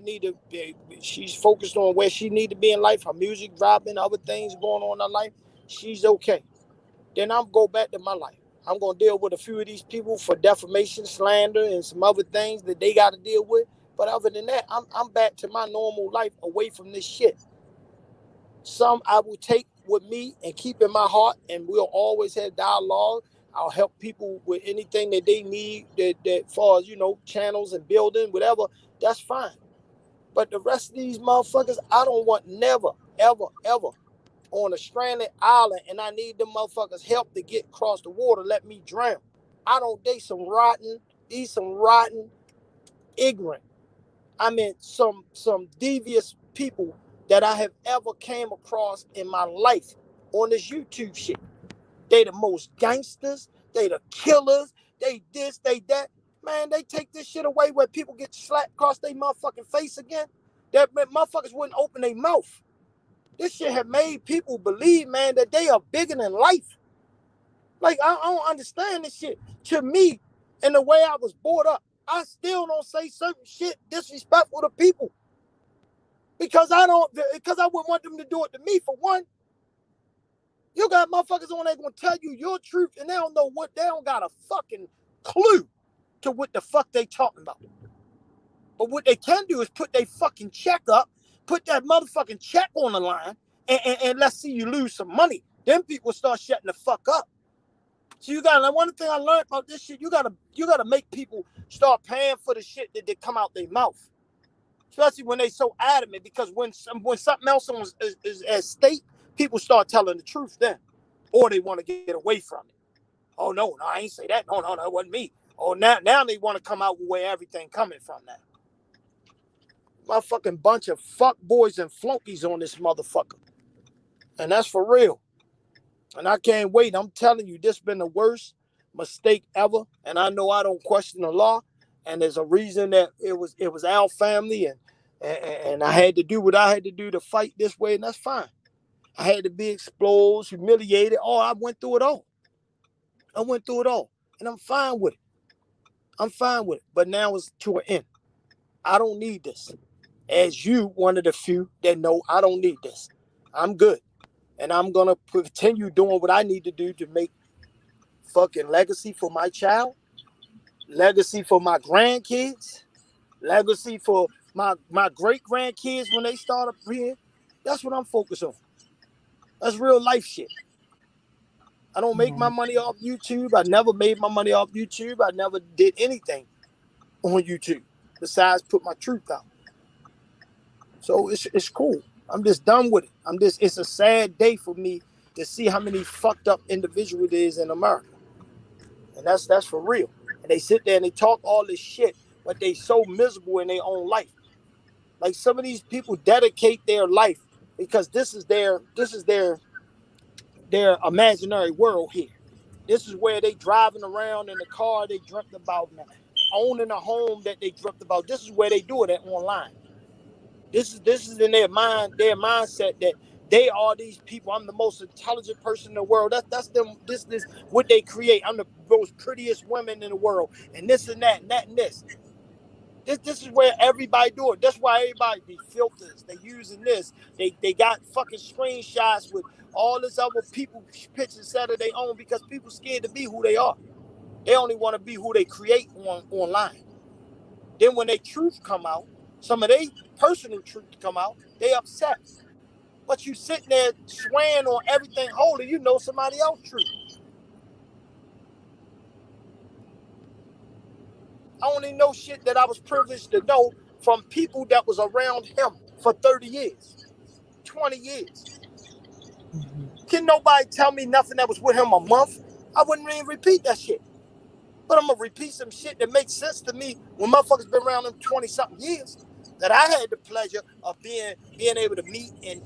she's focused on where she need to be in life, her music dropping, other things going on in her life. She's okay. Then I'm go back to my life. I'm gonna deal with a few of these people for defamation, slander, and some other things that they got to deal with. But other than that, I'm back to my normal life, away from this shit. Some I will take with me and keep in my heart, and we'll always have dialogue. I'll help people with anything that they need, that far as channels and building, whatever. That's fine. But the rest of these motherfuckers, I don't want never, ever, ever on a stranded island, and I need them motherfuckers help to get across the water. Let me drown. I don't date some rotten, ignorant. I mean, some devious people that I have ever came across in my life on this YouTube shit. They the most gangsters. They the killers. They this, they that. Man, they take this shit away where people get slapped across their motherfucking face again. That motherfuckers wouldn't open their mouth. This shit have made people believe, man, that they are bigger than life. Like, I don't understand this shit. To me, and the way I was brought up, I still don't say certain shit disrespectful to people. Because I wouldn't want them to do it to me. For one, you got motherfuckers on there gonna tell you your truth, and they don't got a fucking clue to what the fuck they talking about. But what they can do is put their fucking check up, put that motherfucking check on the line, and let's see you lose some money. Then people start shutting the fuck up. So one thing I learned about this shit, you gotta make people start paying for the shit that they come out their mouth. Especially when they so adamant, because when something else is at stake, people start telling the truth then. Or they want to get away from it. Oh no, I ain't say that. No, it wasn't me. Oh, now they want to come out with where everything coming from now. Motherfucking bunch of fuck boys and flunkies on this motherfucker. And that's for real. And I can't wait. I'm telling you, this been the worst mistake ever. And I know I don't question the law. And there's a reason that it was our family, and I had to do what I had to do to fight this way, and that's fine. I had to be exposed, humiliated. Oh, I went through it all. And I'm fine with it. But now it's to an end. I don't need this. As you, one of the few that know I don't need this. I'm good. And I'm going to continue doing what I need to do to make fucking legacy for my child, legacy for my grandkids, legacy for my great grandkids when they start up here. That's what I'm focused on. That's real life shit. I don't make my money off YouTube. I never made my money off YouTube. I never did anything on YouTube besides put my truth out. So it's cool. I'm just done with it. It's a sad day for me to see how many fucked up individuals there is in America. And that's for real. And they sit there and they talk all this shit, but they so miserable in their own life. Like some of these people dedicate their life because this is their imaginary world here. This is where they driving around in the car they dreamt about now, owning a home that they dreamt about. This is where they do it at online. This is in their mindset that they are these people. I'm the most intelligent person in the world. That's them. This what they create. I'm the most prettiest women in the world, and this and that and that and this. This is where everybody do it. That's why everybody be filters. They using this. They got fucking screenshots with all this other people pictures set of their own because people scared to be who they are. They only want to be who they create online. Then when their truth come out, some of their personal truth come out, they upset. But you sitting there swearing on everything holy, you know somebody else's truth. I only know shit that I was privileged to know from people that was around him for 30 years, 20 years. Can nobody tell me nothing that was with him a month? I wouldn't even repeat that shit. But I'm going to repeat some shit that makes sense to me when motherfuckers been around them 20-something years that I had the pleasure of being able to meet and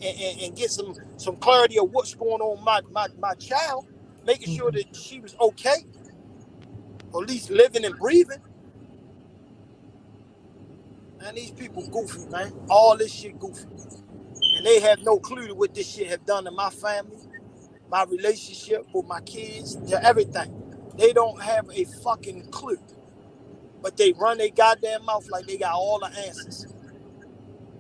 get some clarity of what's going on with my child, making sure that she was okay, or at least living and breathing. Man, these people goofy, man. All this shit goofy. And they have no clue to what this shit have done to my family, my relationship with my kids, to everything. They don't have a fucking clue. But they run their goddamn mouth like they got all the answers.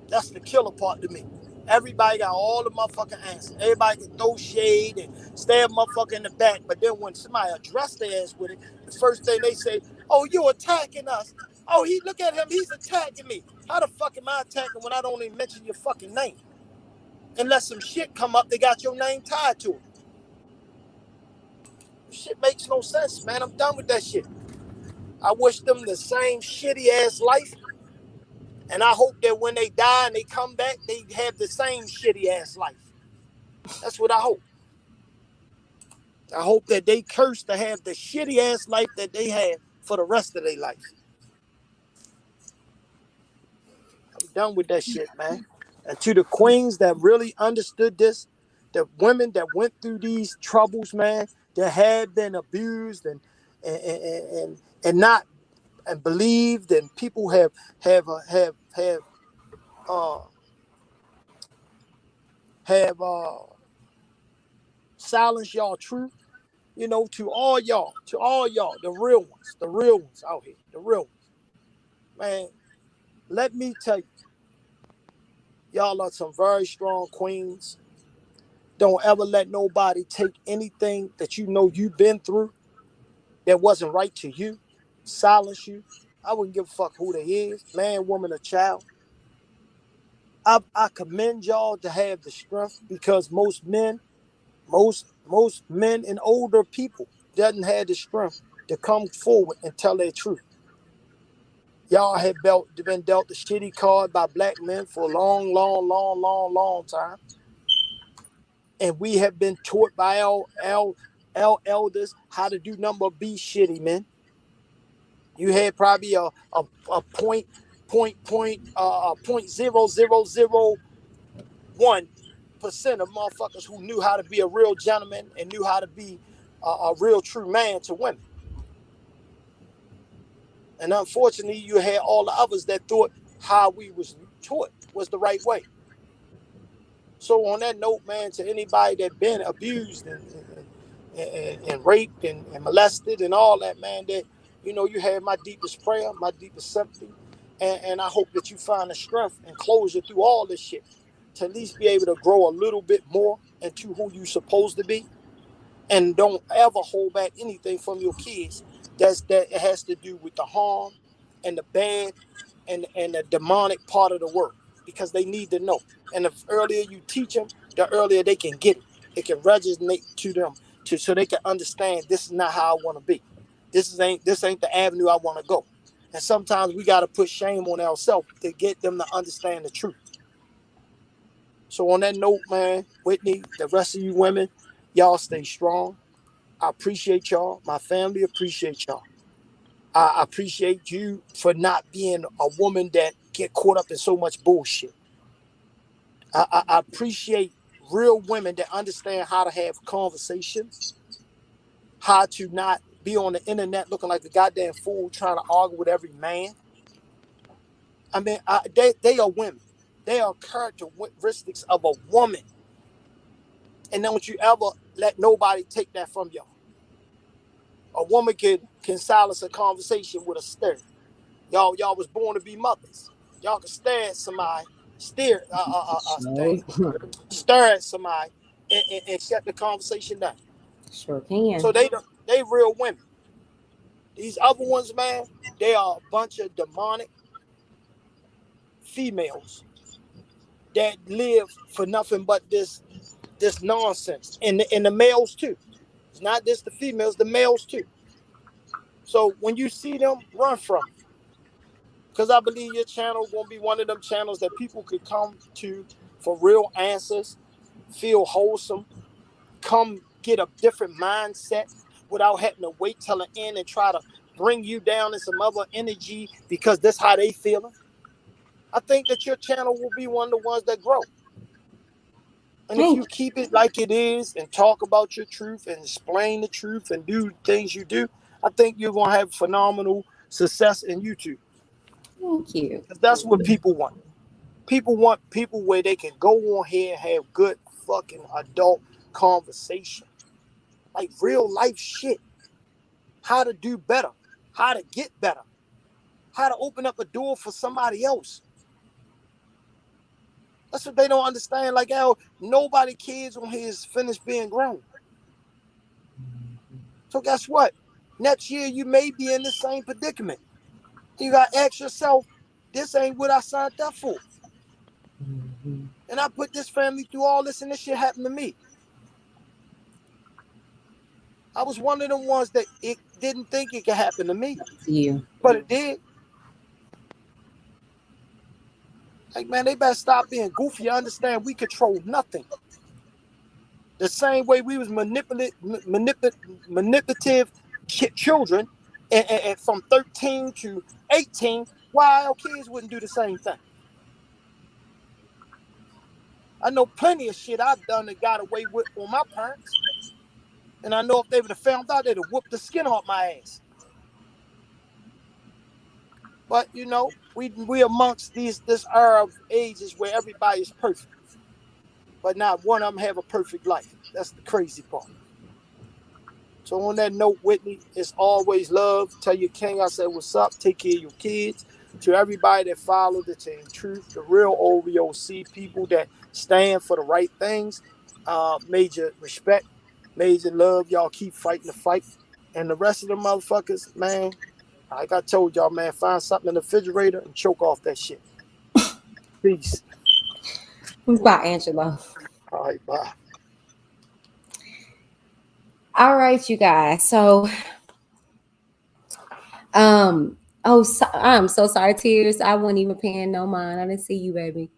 That's the killer part to me. Everybody got all the motherfucking answers. Everybody can throw shade and stab motherfucker in the back. But then when somebody address their ass with it, the first thing they say, oh, you attacking us. Oh, look at him. He's attacking me. How the fuck am I attacking when I don't even mention your fucking name? Unless some shit come up, they got your name tied to it. Shit makes no sense, man. I'm done with that shit. I wish them the same shitty ass life. And I hope that when they die and they come back, they have the same shitty ass life. That's what I hope. I hope that they curse to have the shitty ass life that they had for the rest of their life. I'm done with that shit, man. And to the queens that really understood this, the women that went through these troubles, man, that had been abused and not and believed, and people have silenced y'all truth. You know, to all y'all, the real ones out here, the real ones, man. Let me tell you, y'all are some very strong queens. Don't ever let nobody take anything that you know you've been through that wasn't right to you, silence you. I wouldn't give a fuck who they is, man, woman, or child. I commend y'all to have the strength, because most men and older people doesn't have the strength to come forward and tell their truth. Y'all have been dealt the shitty card by black men for a long time. And we have been taught by our elders how to do nothing but be shitty men. You had probably a 0.0001% of motherfuckers who knew how to be a real gentleman and knew how to be a real true man to women. And unfortunately, you had all the others that thought how we was taught was the right way. So on that note, man, to anybody that been abused and raped and molested and all that, man, that, you know, you have my deepest prayer, my deepest sympathy. And I hope that you find the strength and closure through all this shit to at least be able to grow a little bit more into who you supposed to be. And don't ever hold back anything from your kids that it has to do with the harm and the bad and the demonic part of the world, because they need to know. And the earlier you teach them, the earlier they can get it. It can resonate to them so they can understand this is not how I want to be. This ain't the avenue I want to go. And sometimes we got to put shame on ourselves to get them to understand the truth. So on that note, man, Whitney, the rest of you women, y'all stay strong. I appreciate y'all. My family appreciate y'all. I appreciate you for not being a woman that get caught up in so much bullshit. I appreciate real women that understand how to have conversations, how to not be on the internet looking like a goddamn fool trying to argue with every man. I mean, they are women. They are characteristics of a woman. And don't you ever let nobody take that from y'all. A woman can silence a conversation with a stare. Y'all was born to be mothers. Y'all can stare at somebody, stare at somebody, and shut the conversation down. Sure can. So they real women. These other ones, man, they are a bunch of demonic females that live for nothing but this nonsense. And the males too. It's not just the females, the males too. So when you see them, run from them. Because I believe your channel is going to be one of them channels that people could come to for real answers, feel wholesome, come get a different mindset without having to wait till the end and try to bring you down in some other energy because that's how they feeling. I think that your channel will be one of the ones that grow. And if you keep it like it is and talk about your truth and explain the truth and do things you do, I think you're going to have phenomenal success in YouTube. Thank you. Because that's what people want. People want people where they can go on here and have good fucking adult conversation. Like real life shit. How to do better. How to get better. How to open up a door for somebody else. That's what they don't understand. Like, how nobody kids on here is finished being grown. So guess what? Next year you may be in the same predicament. You got to ask yourself, this ain't what I signed up for. And I put this family through all this and this shit happened to me. I was one of them ones that it didn't think it could happen to me. Yeah. But it did. Like, man, they better stop being goofy. I understand we control nothing. The same way we was manipulative children and from 13 to 18, why our kids wouldn't do the same thing? I know plenty of shit I've done that got away with on my parents. And I know if they would have found out, they'd have whooped the skin off my ass. But, you know, we amongst this era of ages where everybody is perfect. But not one of them have a perfect life. That's the crazy part. So on that note, Whitney, it's always love. Tell your king I said what's up. Take care of your kids. To everybody that followed the Team Truth, the real OVOC people that stand for the right things, major respect, major love. Y'all keep fighting the fight. And the rest of the motherfuckers, man, like I told y'all, man, find something in the refrigerator and choke off that shit. Peace. Bye, Angelo. All right, bye. All right, you guys. So, I'm so sorry, Tearz. I wasn't even paying no mind. I didn't see you, baby.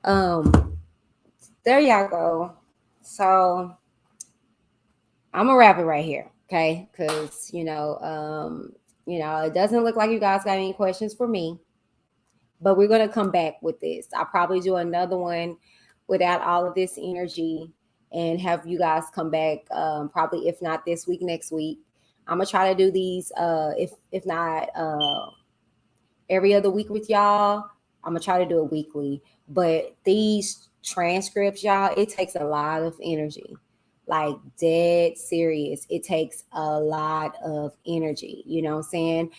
There y'all go. So, I'm gonna wrap it right here, okay? Because you know, it doesn't look like you guys got any questions for me, but we're gonna come back with this. I'll probably do another one without all of this energy and have you guys come back, probably if not this week, next week. I'm gonna try to do these if not every other week with y'all. I'm gonna try to do it weekly, but these transcripts, y'all, it takes a lot of energy. Like dead serious. It takes a lot of energy. You know what I'm saying?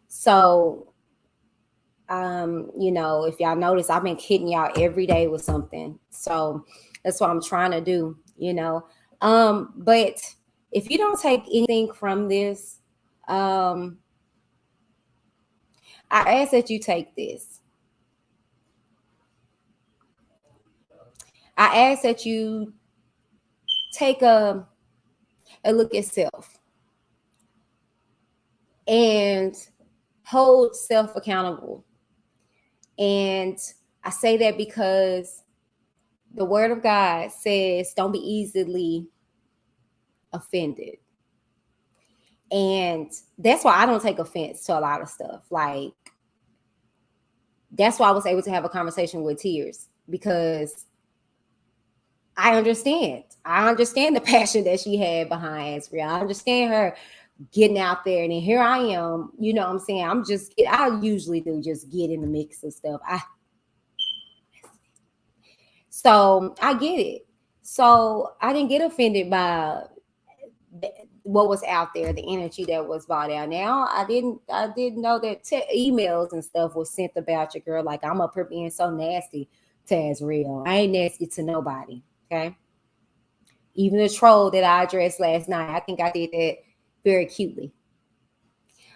So you know, if y'all notice, I've been hitting y'all every day with something. So that's what I'm trying to do, you know. But if you don't take anything from this, I ask that you take this. I ask that you take a look at self and hold self accountable. And I say that because the word of God says, don't be easily offended. And that's why I don't take offense to a lot of stuff. Like, that's why I was able to have a conversation with Tearz, because I understand. I understand the passion that she had behind Asbury. I understand her getting out there. And then here I am, you know what I'm saying? I usually do just get in the mix of stuff. So I get it. So I didn't get offended by what was out there, the energy that was brought out. Now I didn't know that emails and stuff was sent about your girl. Like, I'm up here being so nasty to Azriel. I ain't nasty to nobody. Okay. Even the troll that I addressed last night, I think I did that very cutely.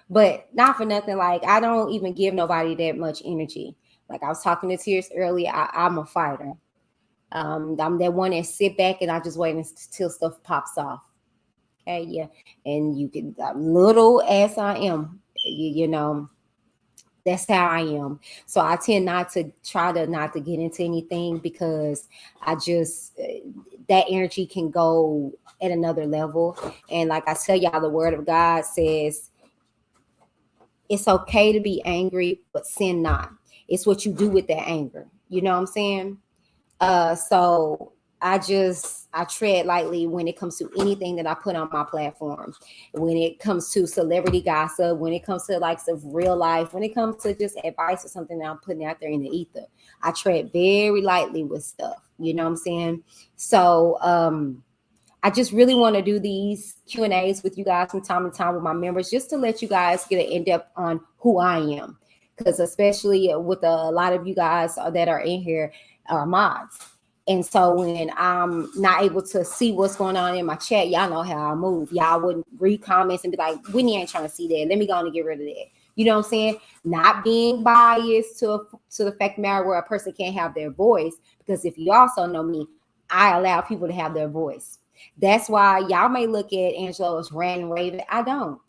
But not for nothing, like, I don't even give nobody that much energy. Like I was talking to Tearz earlier, I'm a fighter. I'm that one that sit back and I just wait until stuff pops off. Okay, yeah. And you can, little as I am, you know, that's how I am. So I tend not to get into anything, because I just, that energy can go at another level. And like I tell y'all, the word of God says, it's okay to be angry, but sin not. It's what you do with that anger. You know what I'm saying? So I tread lightly when it comes to anything that I put on my platform. When it comes to celebrity gossip, when it comes to like of real life, when it comes to just advice or something that I'm putting out there in the ether, I tread very lightly with stuff. You know what I'm saying? So I just really want to do these Q&As with you guys from time to time with my members, just to let you guys get an in-depth on who I am. Because especially with a lot of you guys that are in here are mods. And so when I'm not able to see what's going on in my chat, y'all know how I move. Y'all wouldn't read comments and be like, Whitney ain't trying to see that. Let me go on and get rid of that. You know what I'm saying? Not being biased to the fact of the matter where a person can't have their voice. Because if you also know me, I allow people to have their voice. That's why y'all may look at Angelo as rant and raving. I don't.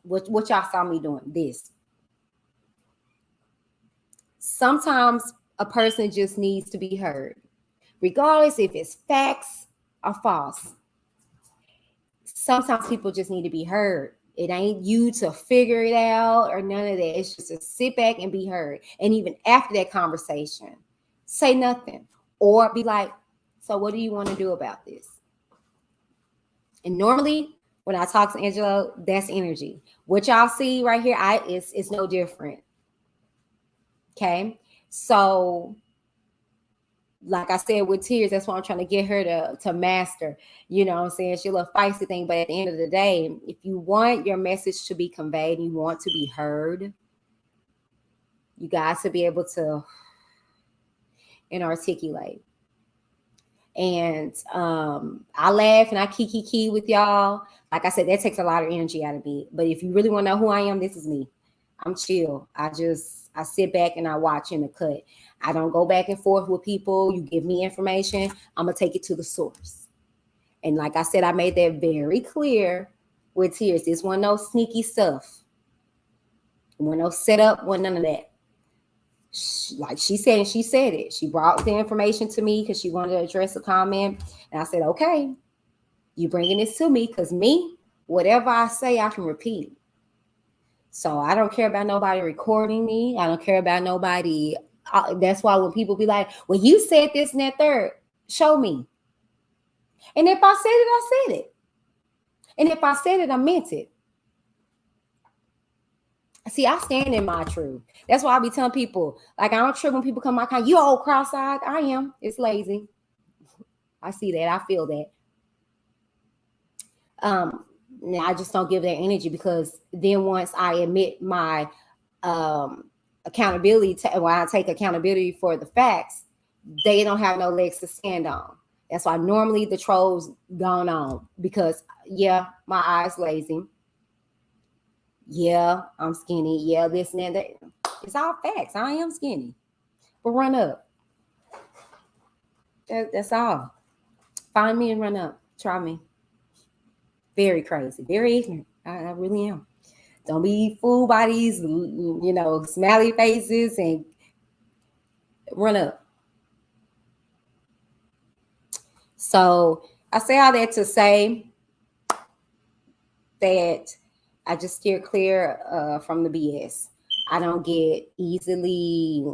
What y'all saw me doing this. Sometimes a person just needs to be heard, regardless if it's facts or false. Sometimes people just need to be heard. It ain't you to figure it out or none of that. It's just to sit back and be heard. And even after that conversation, say nothing or be like, so what do you want to do about this? And normally when I talk to Angelo, that's energy. What y'all see right here, it's no different. Okay. So like I said with Tearz, that's why I'm trying to get her to master. You know what I'm saying? She's a little feisty thing, but at the end of the day, if you want your message to be conveyed and you want to be heard, you got to be able to articulate. And I laugh and I kiki with y'all. Like I said, that takes a lot of energy out of me. But if you really want to know who I am, this is me. I'm chill. I sit back and I watch in the cut. I don't go back and forth with people. You give me information, I'm going to take it to the source. And like I said, I made that very clear with Tearz. This wasn't no sneaky stuff. Wasn't no setup, wasn't none of that. Like she said, and she said it. She brought the information to me because she wanted to address a comment. And I said, okay, you bringing this to me because me, whatever I say, I can repeat it. So I don't care about nobody recording me. I don't care about nobody. That's why when people be like, well, you said this and that third, show me. And if I said it, I said it. And if I said it, I meant it. See, I stand in my truth. That's why I be telling people, like, I don't trip when people come my kind. You old cross-eyed. I am. It's lazy. I see that. I feel that. I just don't give that energy, because then once I admit my accountability, when I take accountability for the facts, they don't have no legs to stand on. That's why normally the trolls gone on, because yeah, my eyes lazy. Yeah, I'm skinny. Yeah, this and that. It's all facts. I am skinny. But run up. That's all. Find me and run up. Try me. Very crazy. Very ignorant. I really am. Don't be fooled by these, smiley faces, and run up. So I say all that to say that I just steer clear from the BS. I don't get easily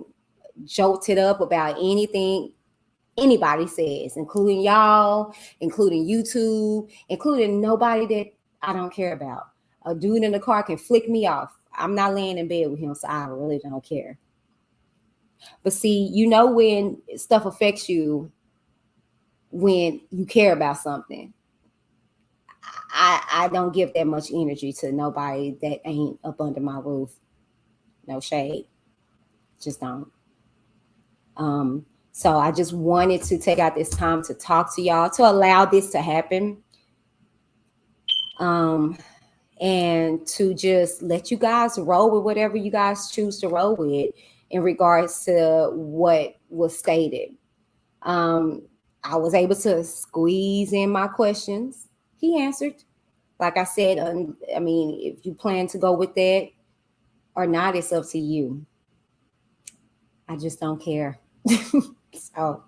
jolted up about anything anybody says, including y'all, including YouTube, including nobody that I don't care about. A dude in the car can flick me off. I'm not laying in bed with him, so I really don't care. But see, when stuff affects you, when you care about something, I don't give that much energy to nobody that ain't up under my roof. No shade. Just don't. So I just wanted to take out this time to talk to y'all, to allow this to happen. And to just let you guys roll with whatever you guys choose to roll with in regards to what was stated. I was able to squeeze in my questions. He answered. Like I said, if you plan to go with that or not, it's up to you. I just don't care. So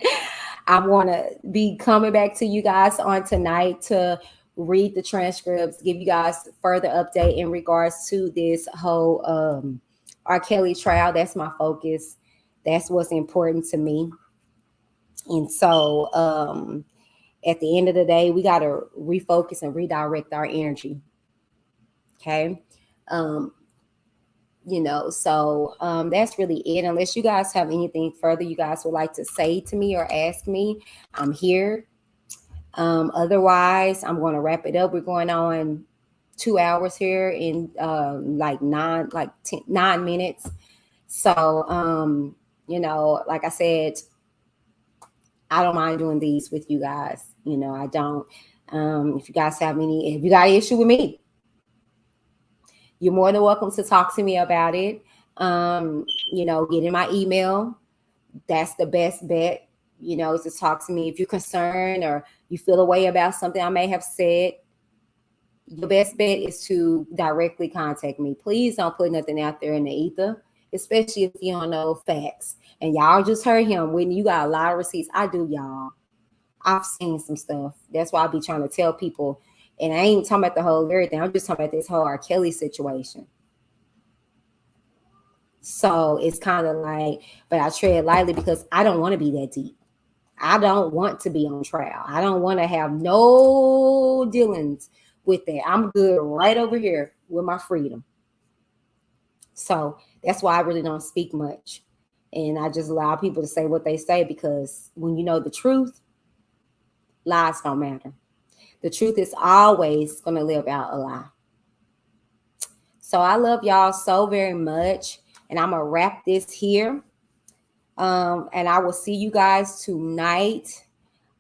I want to be coming back to you guys on tonight to read the transcripts, give you guys further update in regards to this whole R. Kelly trial. That's my focus. That's what's important to me. And so at the end of the day, we got to refocus and redirect our energy. Okay. So that's really it. Unless you guys have anything further you guys would like to say to me or ask me, I'm here. Otherwise, I'm going to wrap it up. We're going on 2 hours here in 9 minutes. So, like I said, I don't mind doing these with you guys. I don't. If you guys have if you got an issue with me, you're more than welcome to talk to me about it. Get in my email. That's the best bet, to talk to me. If you're concerned or you feel a way about something I may have said, the best bet is to directly contact me. Please don't put nothing out there in the ether, especially if you don't know facts. And y'all just heard him. When you got a lot of receipts, I do, y'all. I've seen some stuff. That's why I be trying to tell people. And I ain't talking about the whole everything. I'm just talking about this whole R. Kelly situation. So it's kind of like, but I tread lightly because I don't want to be that deep. I don't want to be on trial. I don't want to have no dealings with that. I'm good right over here with my freedom. So that's why I really don't speak much. And I just allow people to say what they say, because when you know the truth, lies don't matter. The truth is always going to live out a lie. So I love y'all so very much. And I'm going to wrap this here. And I will see you guys tonight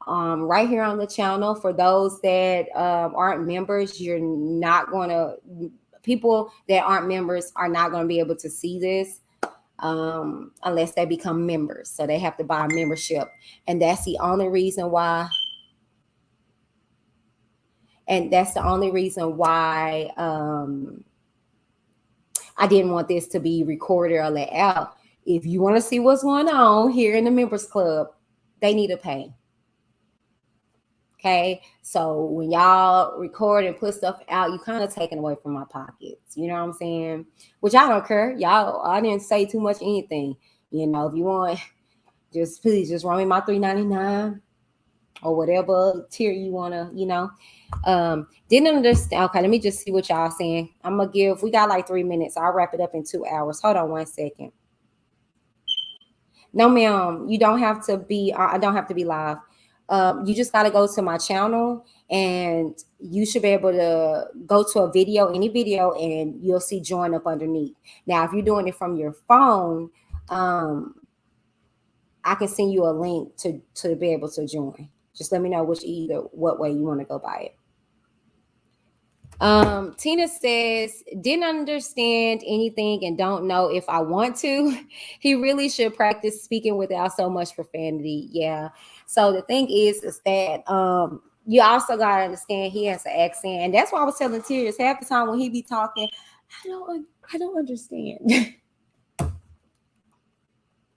right here on the channel. For those that aren't members, you're not going to, people that aren't members are not going to be able to see this unless they become members. So they have to buy a membership. And that's the only reason why. And that's the only reason why I didn't want this to be recorded or let out. If you want to see what's going on here in the members club, they need to pay. Okay. So when y'all record and put stuff out, you kind of taking away from my pockets. You know what I'm saying? Which I don't care. Y'all, I didn't say too much anything. If you want, please run me my $3.99. or whatever tier you want to, didn't understand. Okay, let me just see what y'all saying. We got like 3 minutes. I'll wrap it up in 2 hours. Hold on 1 second. No, ma'am, you don't have to be, I don't have to be live. You just got to go to my channel and you should be able to go to a video, any video, and you'll see join up underneath. Now, if you're doing it from your phone, I can send you a link to be able to join. Just let me know what way you want to go by it. Tina says, didn't understand anything and don't know if I want to. He really should practice speaking without so much profanity. Yeah. So the thing is that you also gotta understand he has an accent, and that's why I was telling Tearz half the time when he be talking, I don't understand.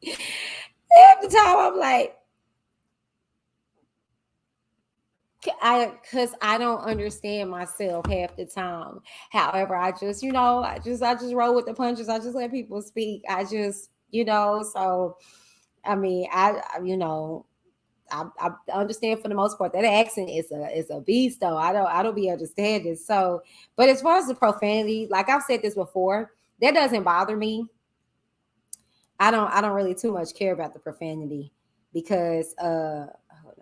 Half the time I'm like, because I don't understand myself half the time. However, I just roll with the punches. I just let people speak. I just, so I mean, I understand for the most part that accent is a beast though. I don't be understanding. So, but as far as the profanity, like I've said this before, that doesn't bother me. I don't really too much care about the profanity because hold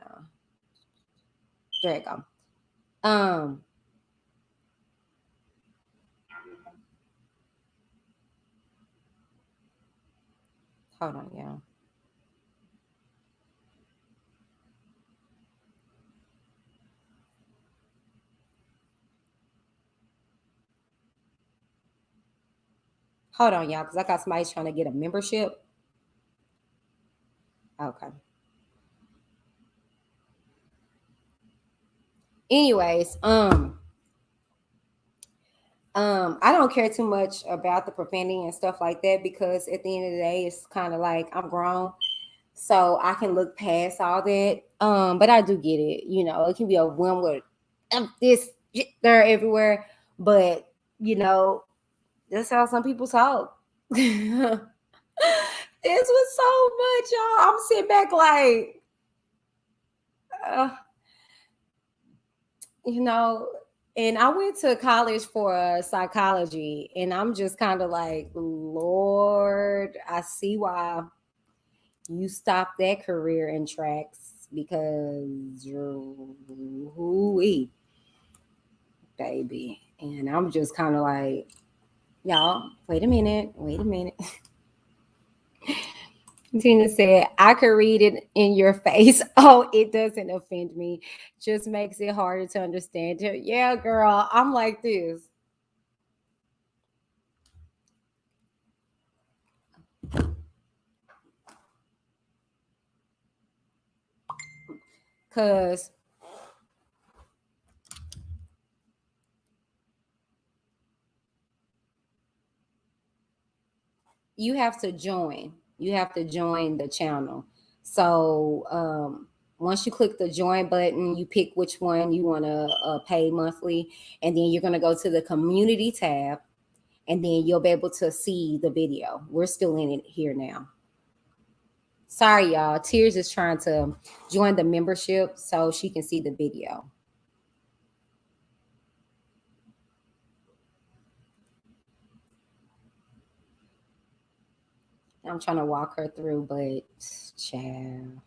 on. There you go. Hold on, y'all. Hold on, y'all, because I got somebody trying to get a membership. Okay. Anyways, I don't care too much about the profanity and stuff like that because at the end of the day, it's kind of like I'm grown, so I can look past all that. But I do get it. It can be a whim with this there everywhere, but that's how some people talk. This was so much, y'all. I'm sitting back like, and I went to college for psychology, and I'm just kind of like, Lord, I see why you stopped that career in tracks because you're hoo-wee, baby. And I'm just kind of like, y'all, wait a minute. Tina said, I could read it in your face. Oh, it doesn't offend me. Just makes it harder to understand. Yeah, girl, I'm like this. Because you have to join. You have to join the channel. So once you click the join button, you pick which one you want to pay monthly. And then you're going to go to the community tab. And then you'll be able to see the video. We're still in it here now. Sorry, y'all. Tearz is trying to join the membership so she can see the video. I'm trying to walk her through, but child.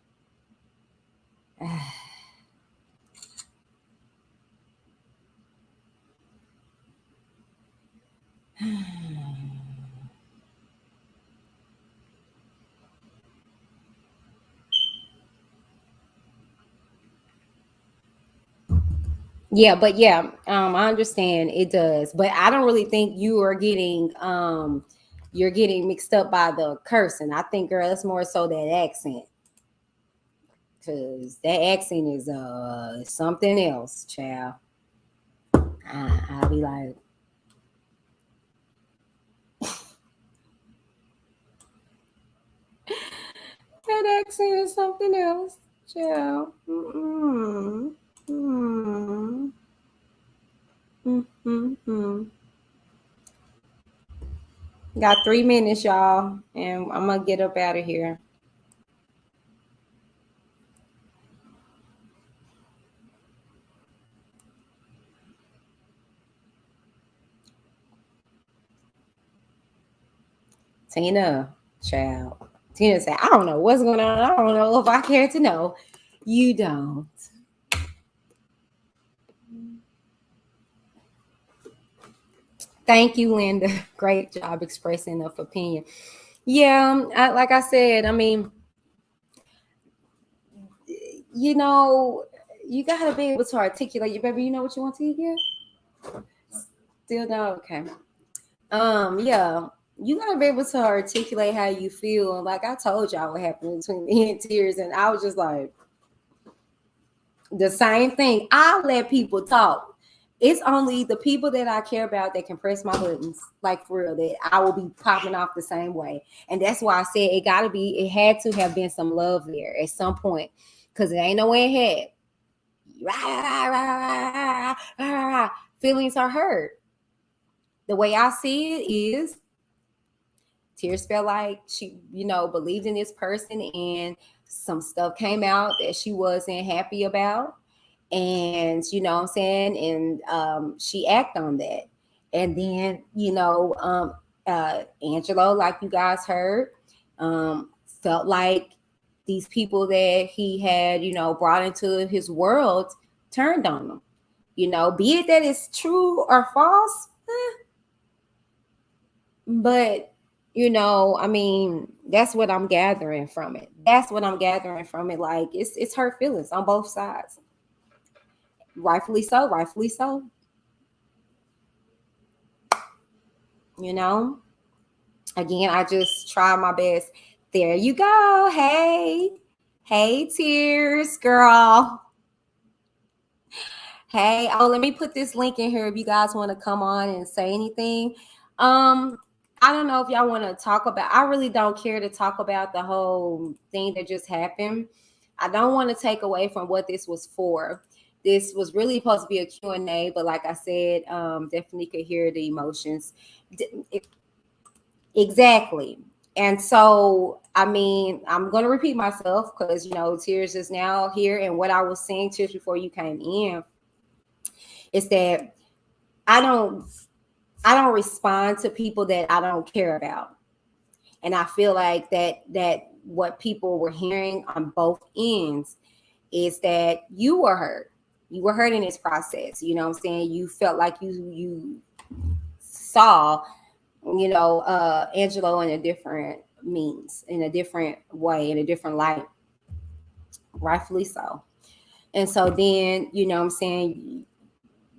Yeah, but yeah, I understand it does, but I don't really think you are getting you're getting mixed up by the cursing. I think, girl, it's more so that accent, because that accent is something else, child. I'll be like, that accent is something else, child. Got 3 minutes, y'all, and I'm gonna get up out of here. Tina, child. Tina said, I don't know what's going on. I don't know if I care to know. You don't. Thank you, Linda. Great job expressing enough opinion. Yeah, like I said, I mean, you know, you gotta be able to articulate your baby. You know what you want to eat yet? Still don't. Okay. Yeah, you gotta be able to articulate how you feel. Like I told y'all what happened between me and Tearz, and I was just like the same thing. I'll let people talk. It's only the people that I care about that can press my buttons, like for real, that I will be popping off the same way. And that's why I said it had to have been some love there at some point. Because it ain't no way it had. Feelings are hurt. The way I see it is Tearz felt like she, believed in this person and some stuff came out that she wasn't happy about. And you know what I'm saying, and she acted on that. And then Angelo, like you guys heard, felt like these people that he had brought into his world turned on him. Be it that it's true or false, but I mean, that's what I'm gathering from it. Like it's hurt feelings on both sides. Rightfully so. Again, I just try my best. There you go. Hey Tearz girl. Hey, let me put this link in here if you guys want to come on and say anything. I don't know if y'all want to talk about, I really don't care to talk about the whole thing that just happened. I don't want to take away from what this was for. This was really supposed to be a Q&A, but like I said, definitely could hear the emotions. Exactly. And so, I mean, I'm going to repeat myself because, Tearz is now here. And what I was saying, Tearz, before you came in, is that I don't respond to people that I don't care about. And I feel like that what people were hearing on both ends is that you were hurt. You were hurt in this process. You know what I'm saying? You felt like you saw, Angelo in a different means, in a different way, in a different light. Rightfully so. And so then, you know what I'm saying,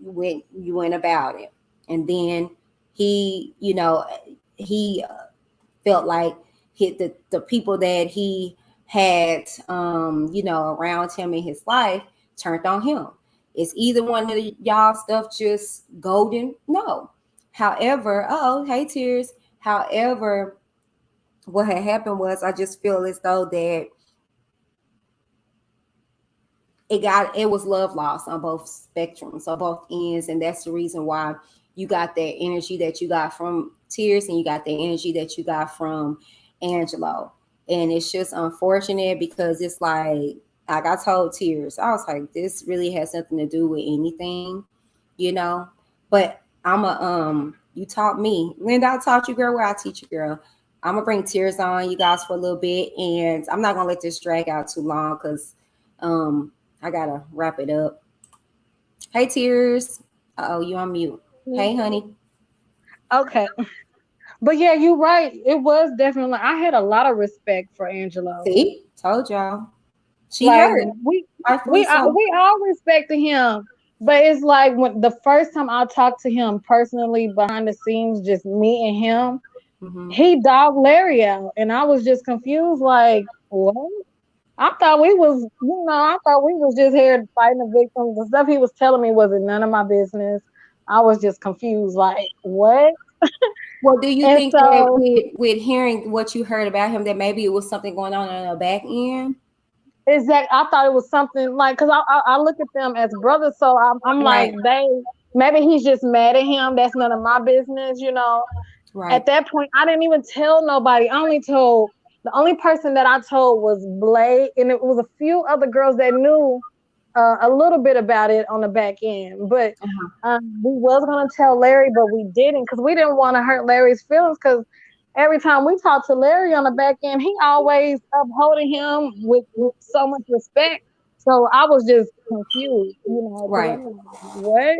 you went about it. And then he felt like the people that he had, around him in his life turned on him. Is either one of y'all stuff just golden? No. However, hey Tearz. However, what had happened was I just feel as though that it was love lost on both spectrums, on both ends, and that's the reason why you got that energy that you got from Tearz and you got the energy that you got from Angelo. And it's just unfortunate because it's like I told Tearz, I was like, this really has nothing to do with anything, but you taught me. Linda, I taught you, girl, where I teach you, girl. I'm gonna bring Tearz on you guys for a little bit, and I'm not gonna let this drag out too long because I gotta wrap it up. Hey Tearz. You on mute. Hey honey. Okay. But yeah, you're right. It was definitely, I had a lot of respect for Angelo. See, told y'all. She like, heard. We all respected him. But it's like when the first time I talked to him personally behind the scenes, just me and him, he dogged Larry out. And I was just confused, like, what? I thought we was just here fighting the victims. The stuff he was telling me wasn't none of my business. I was just confused, like, what? Well, do you think that with hearing what you heard about him, that maybe it was something going on the back end? Exactly. I thought it was something like, because I look at them as brothers, so I'm right. Like, maybe he's just mad at him. That's none of my business, Right. At that point, I didn't even tell nobody. The only person that I told was Blake, and it was a few other girls that knew a little bit about it on the back end. But we was gonna tell Larry, but we didn't because we didn't want to hurt Larry's feelings because every time we talk to Larry on the back end, he always upholding him with so much respect. So I was just confused, because Right. I'm like, what?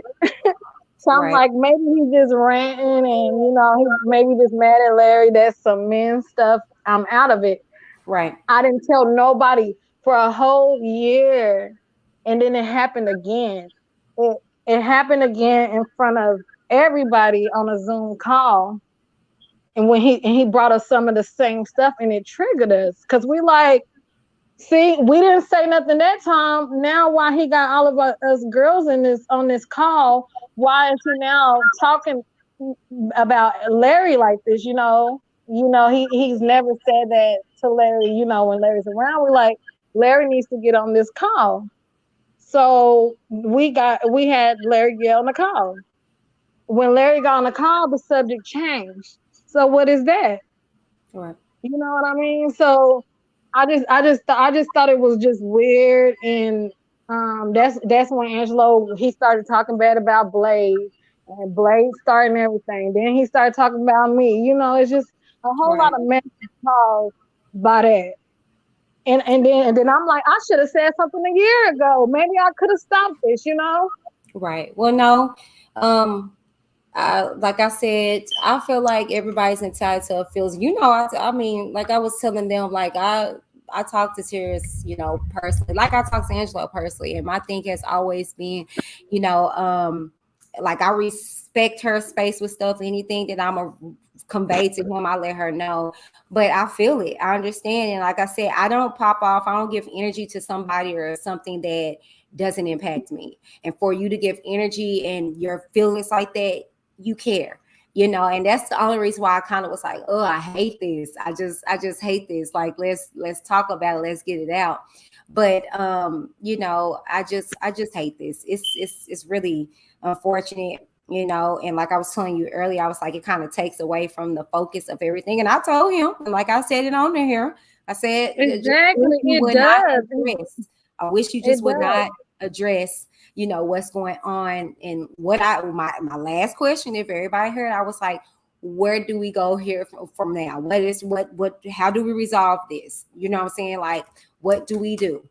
So I'm Right. like, maybe he's just ranting and, he maybe just mad at Larry. That's some men stuff. I'm out of it. Right. I didn't tell nobody for a whole year. And then it happened again. It happened again in front of everybody on a Zoom call. And when he brought us some of the same stuff and it triggered us. Cause we like, see, we didn't say nothing that time. Now why he got all of us girls on this call, why is he now talking about Larry like this? He's never said that to Larry, when Larry's around. We're like, Larry needs to get on this call. So we had Larry get on the call. When Larry got on the call, the subject changed. So what is that? Right. You know what I mean? So I just thought it was just weird, and that's when Angelo, he started talking bad about Blade, and Blade starting everything. Then he started talking about me. It's just a whole lot Right. of mess caused by that. And then I'm like, I should have said something a year ago. Maybe I could have stopped this. Right. Well, no. Like I said, I feel like everybody's entitled to a feels. I mean, like I was telling them, like I talked to Tearz, personally, like I talked to Angelo personally, and my thing has always been, you know, like I respect her space with stuff. Anything that I'm a convey to him, I let her know. But I feel it, I understand, and like I said, I don't pop off. I don't give energy to somebody or something that doesn't impact me. And for you to give energy and your feelings like that, you care, and that's the only reason why I kind of was like, oh, I hate this. I just hate this. Like, let's talk about it. Let's get it out. But I just hate this. It's really unfortunate, and like I was telling you earlier, I was like, it kind of takes away from the focus of everything. And I told him, and like I said it on here, I said, Exactly, you it would not does. address. I wish you It just would does. not address what's going on. And what my last question, if everybody heard, I was like, where do we go here from now? How do we resolve this? You know what I'm saying? Like, what do we do?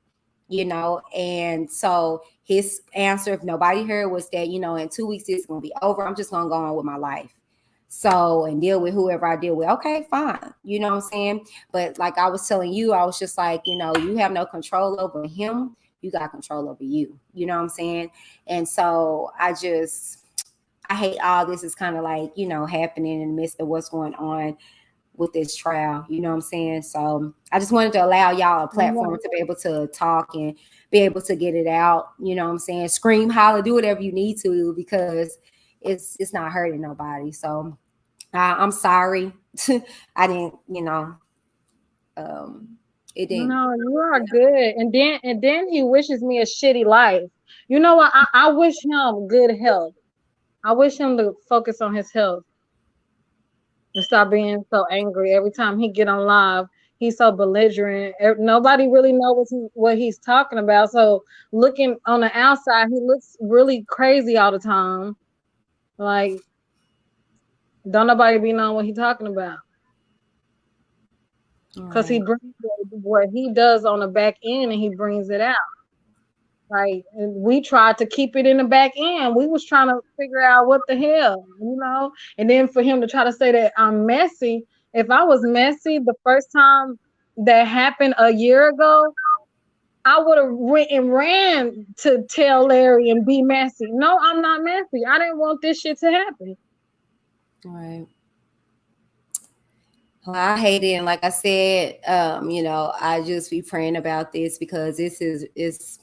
And so his answer, if nobody heard, was that, in 2 weeks it's gonna be over. I'm just gonna go on with my life. So, and deal with whoever I deal with. Okay, fine. You know what I'm saying? But like I was telling you, I was just like, you have no control over him. You got control over you. You know what I'm saying? And so I hate all this is kind of like, happening in the midst of what's going on with this trial. You know what I'm saying? So I just wanted to allow y'all a platform to be able to talk and be able to get it out. You know what I'm saying? Scream, holler, do whatever you need to, because it's not hurting nobody. So I'm sorry. I didn't, it didn't. No, you are good. And then he wishes me a shitty life. You know what? I wish him good health. I wish him to focus on his health and stop being so angry every time he get on live. He's so belligerent. Nobody really knows what he's talking about. So looking on the outside, he looks really crazy all the time. Like, don't nobody be knowing what he's talking about. Because he brings what he does on the back end and he brings it out. Like, and we tried to keep it in the back end. We was trying to figure out what the hell, And then for him to try to say that I'm messy. If I was messy the first time that happened a year ago, I would have went and ran to tell Larry and be messy. No, I'm not messy. I didn't want this shit to happen. Right. Well, I hate it. And like I said, I just be praying about this, because it's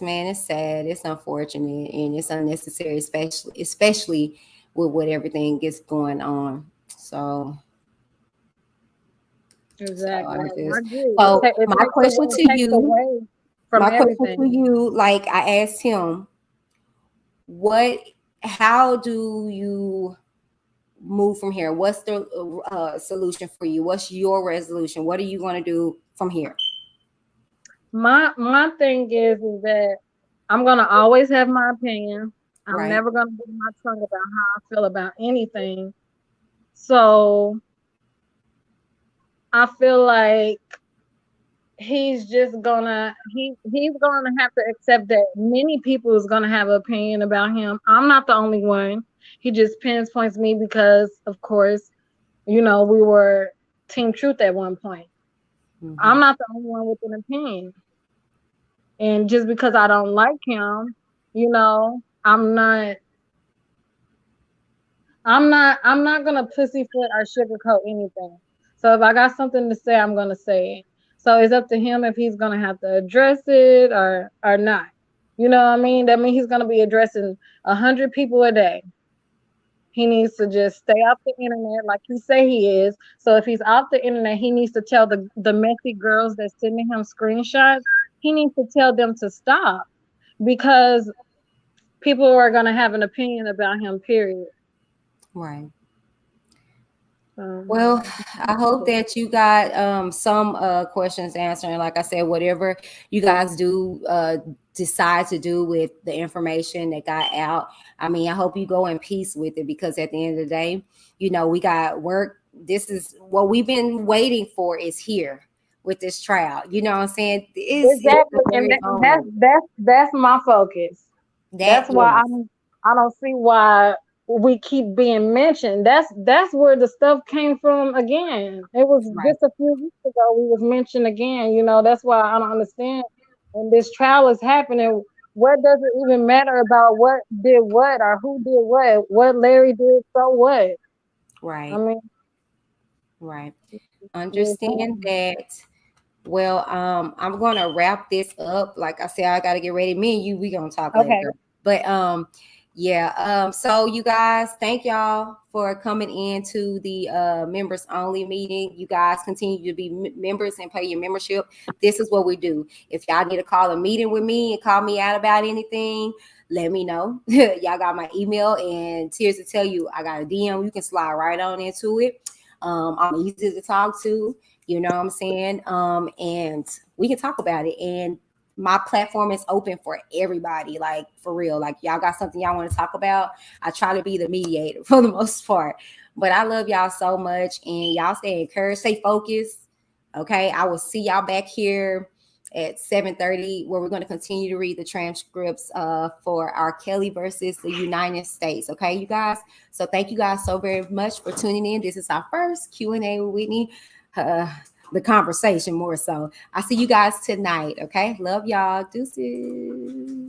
man, it's sad, it's unfortunate, and it's unnecessary, especially with what everything is going on. So Exactly. So It my question to takes you, away from everything. like I asked him, how do you move from here? What's the solution for you? What's your resolution? What are you going to do from here? My thing is that I'm gonna always have my opinion. I'm Right. never gonna get my tongue about how I feel about anything. So I feel like he's just gonna he's gonna have to accept that many people is gonna have an opinion about him. I'm not the only one. He just pinpoints me because, of course, we were Team Truth at one point. Mhm. I'm not the only one with an opinion. And just because I don't like him, I'm not gonna pussyfoot or sugarcoat anything. So if I got something to say, I'm gonna say it. So it's up to him if he's gonna have to address it or not. You know what I mean? That means he's gonna be addressing 100 people a day. He needs to just stay off the internet like he say he is. So if he's off the internet, he needs to tell the messy girls that's sending him screenshots, he needs to tell them to stop because people are gonna have an opinion about him, period. Right. Well, I hope that you got some questions answered. And like I said, whatever you guys do decide to do with the information that got out, I mean, I hope you go in peace with it, because at the end of the day, we got work. This is what we've been waiting for, is here with this trial. You know what I'm saying? Exactly, and that's my focus. That's why I don't see why we keep being mentioned. That's where the stuff came from again. It was Right. just a few weeks ago we was mentioned again. That's why I don't understand. And this trial is happening. What does it even matter about what did what or who did what? What Larry did, so what? Right. I mean, Right. Understand that. Well, I'm gonna wrap this up. Like I said, I gotta get ready. Me and you, we gonna talk okay. later. But yeah. So you guys, thank y'all for coming into the members only meeting. You guys continue to be members and pay your membership. This is what we do. If y'all need to call a meeting with me and call me out about anything, let me know. Y'all got my email, and Tearz to tell you I got a DM. You can slide right on into it. I'm easy to talk to. You know what I'm saying? And we can talk about it. And my platform is open for everybody, like for real. Like y'all got something y'all want to talk about, I try to be the mediator for the most part. But I love y'all so much, and y'all stay encouraged, stay focused. Okay, I will see y'all back here at 7:30, where we're going to continue to read the transcripts for R. Kelly versus the United States. Okay, you guys. So thank you guys so very much for tuning in. This is our first Q&A with Whitney. The conversation more so. I see you guys tonight. Okay, love y'all. Deuces.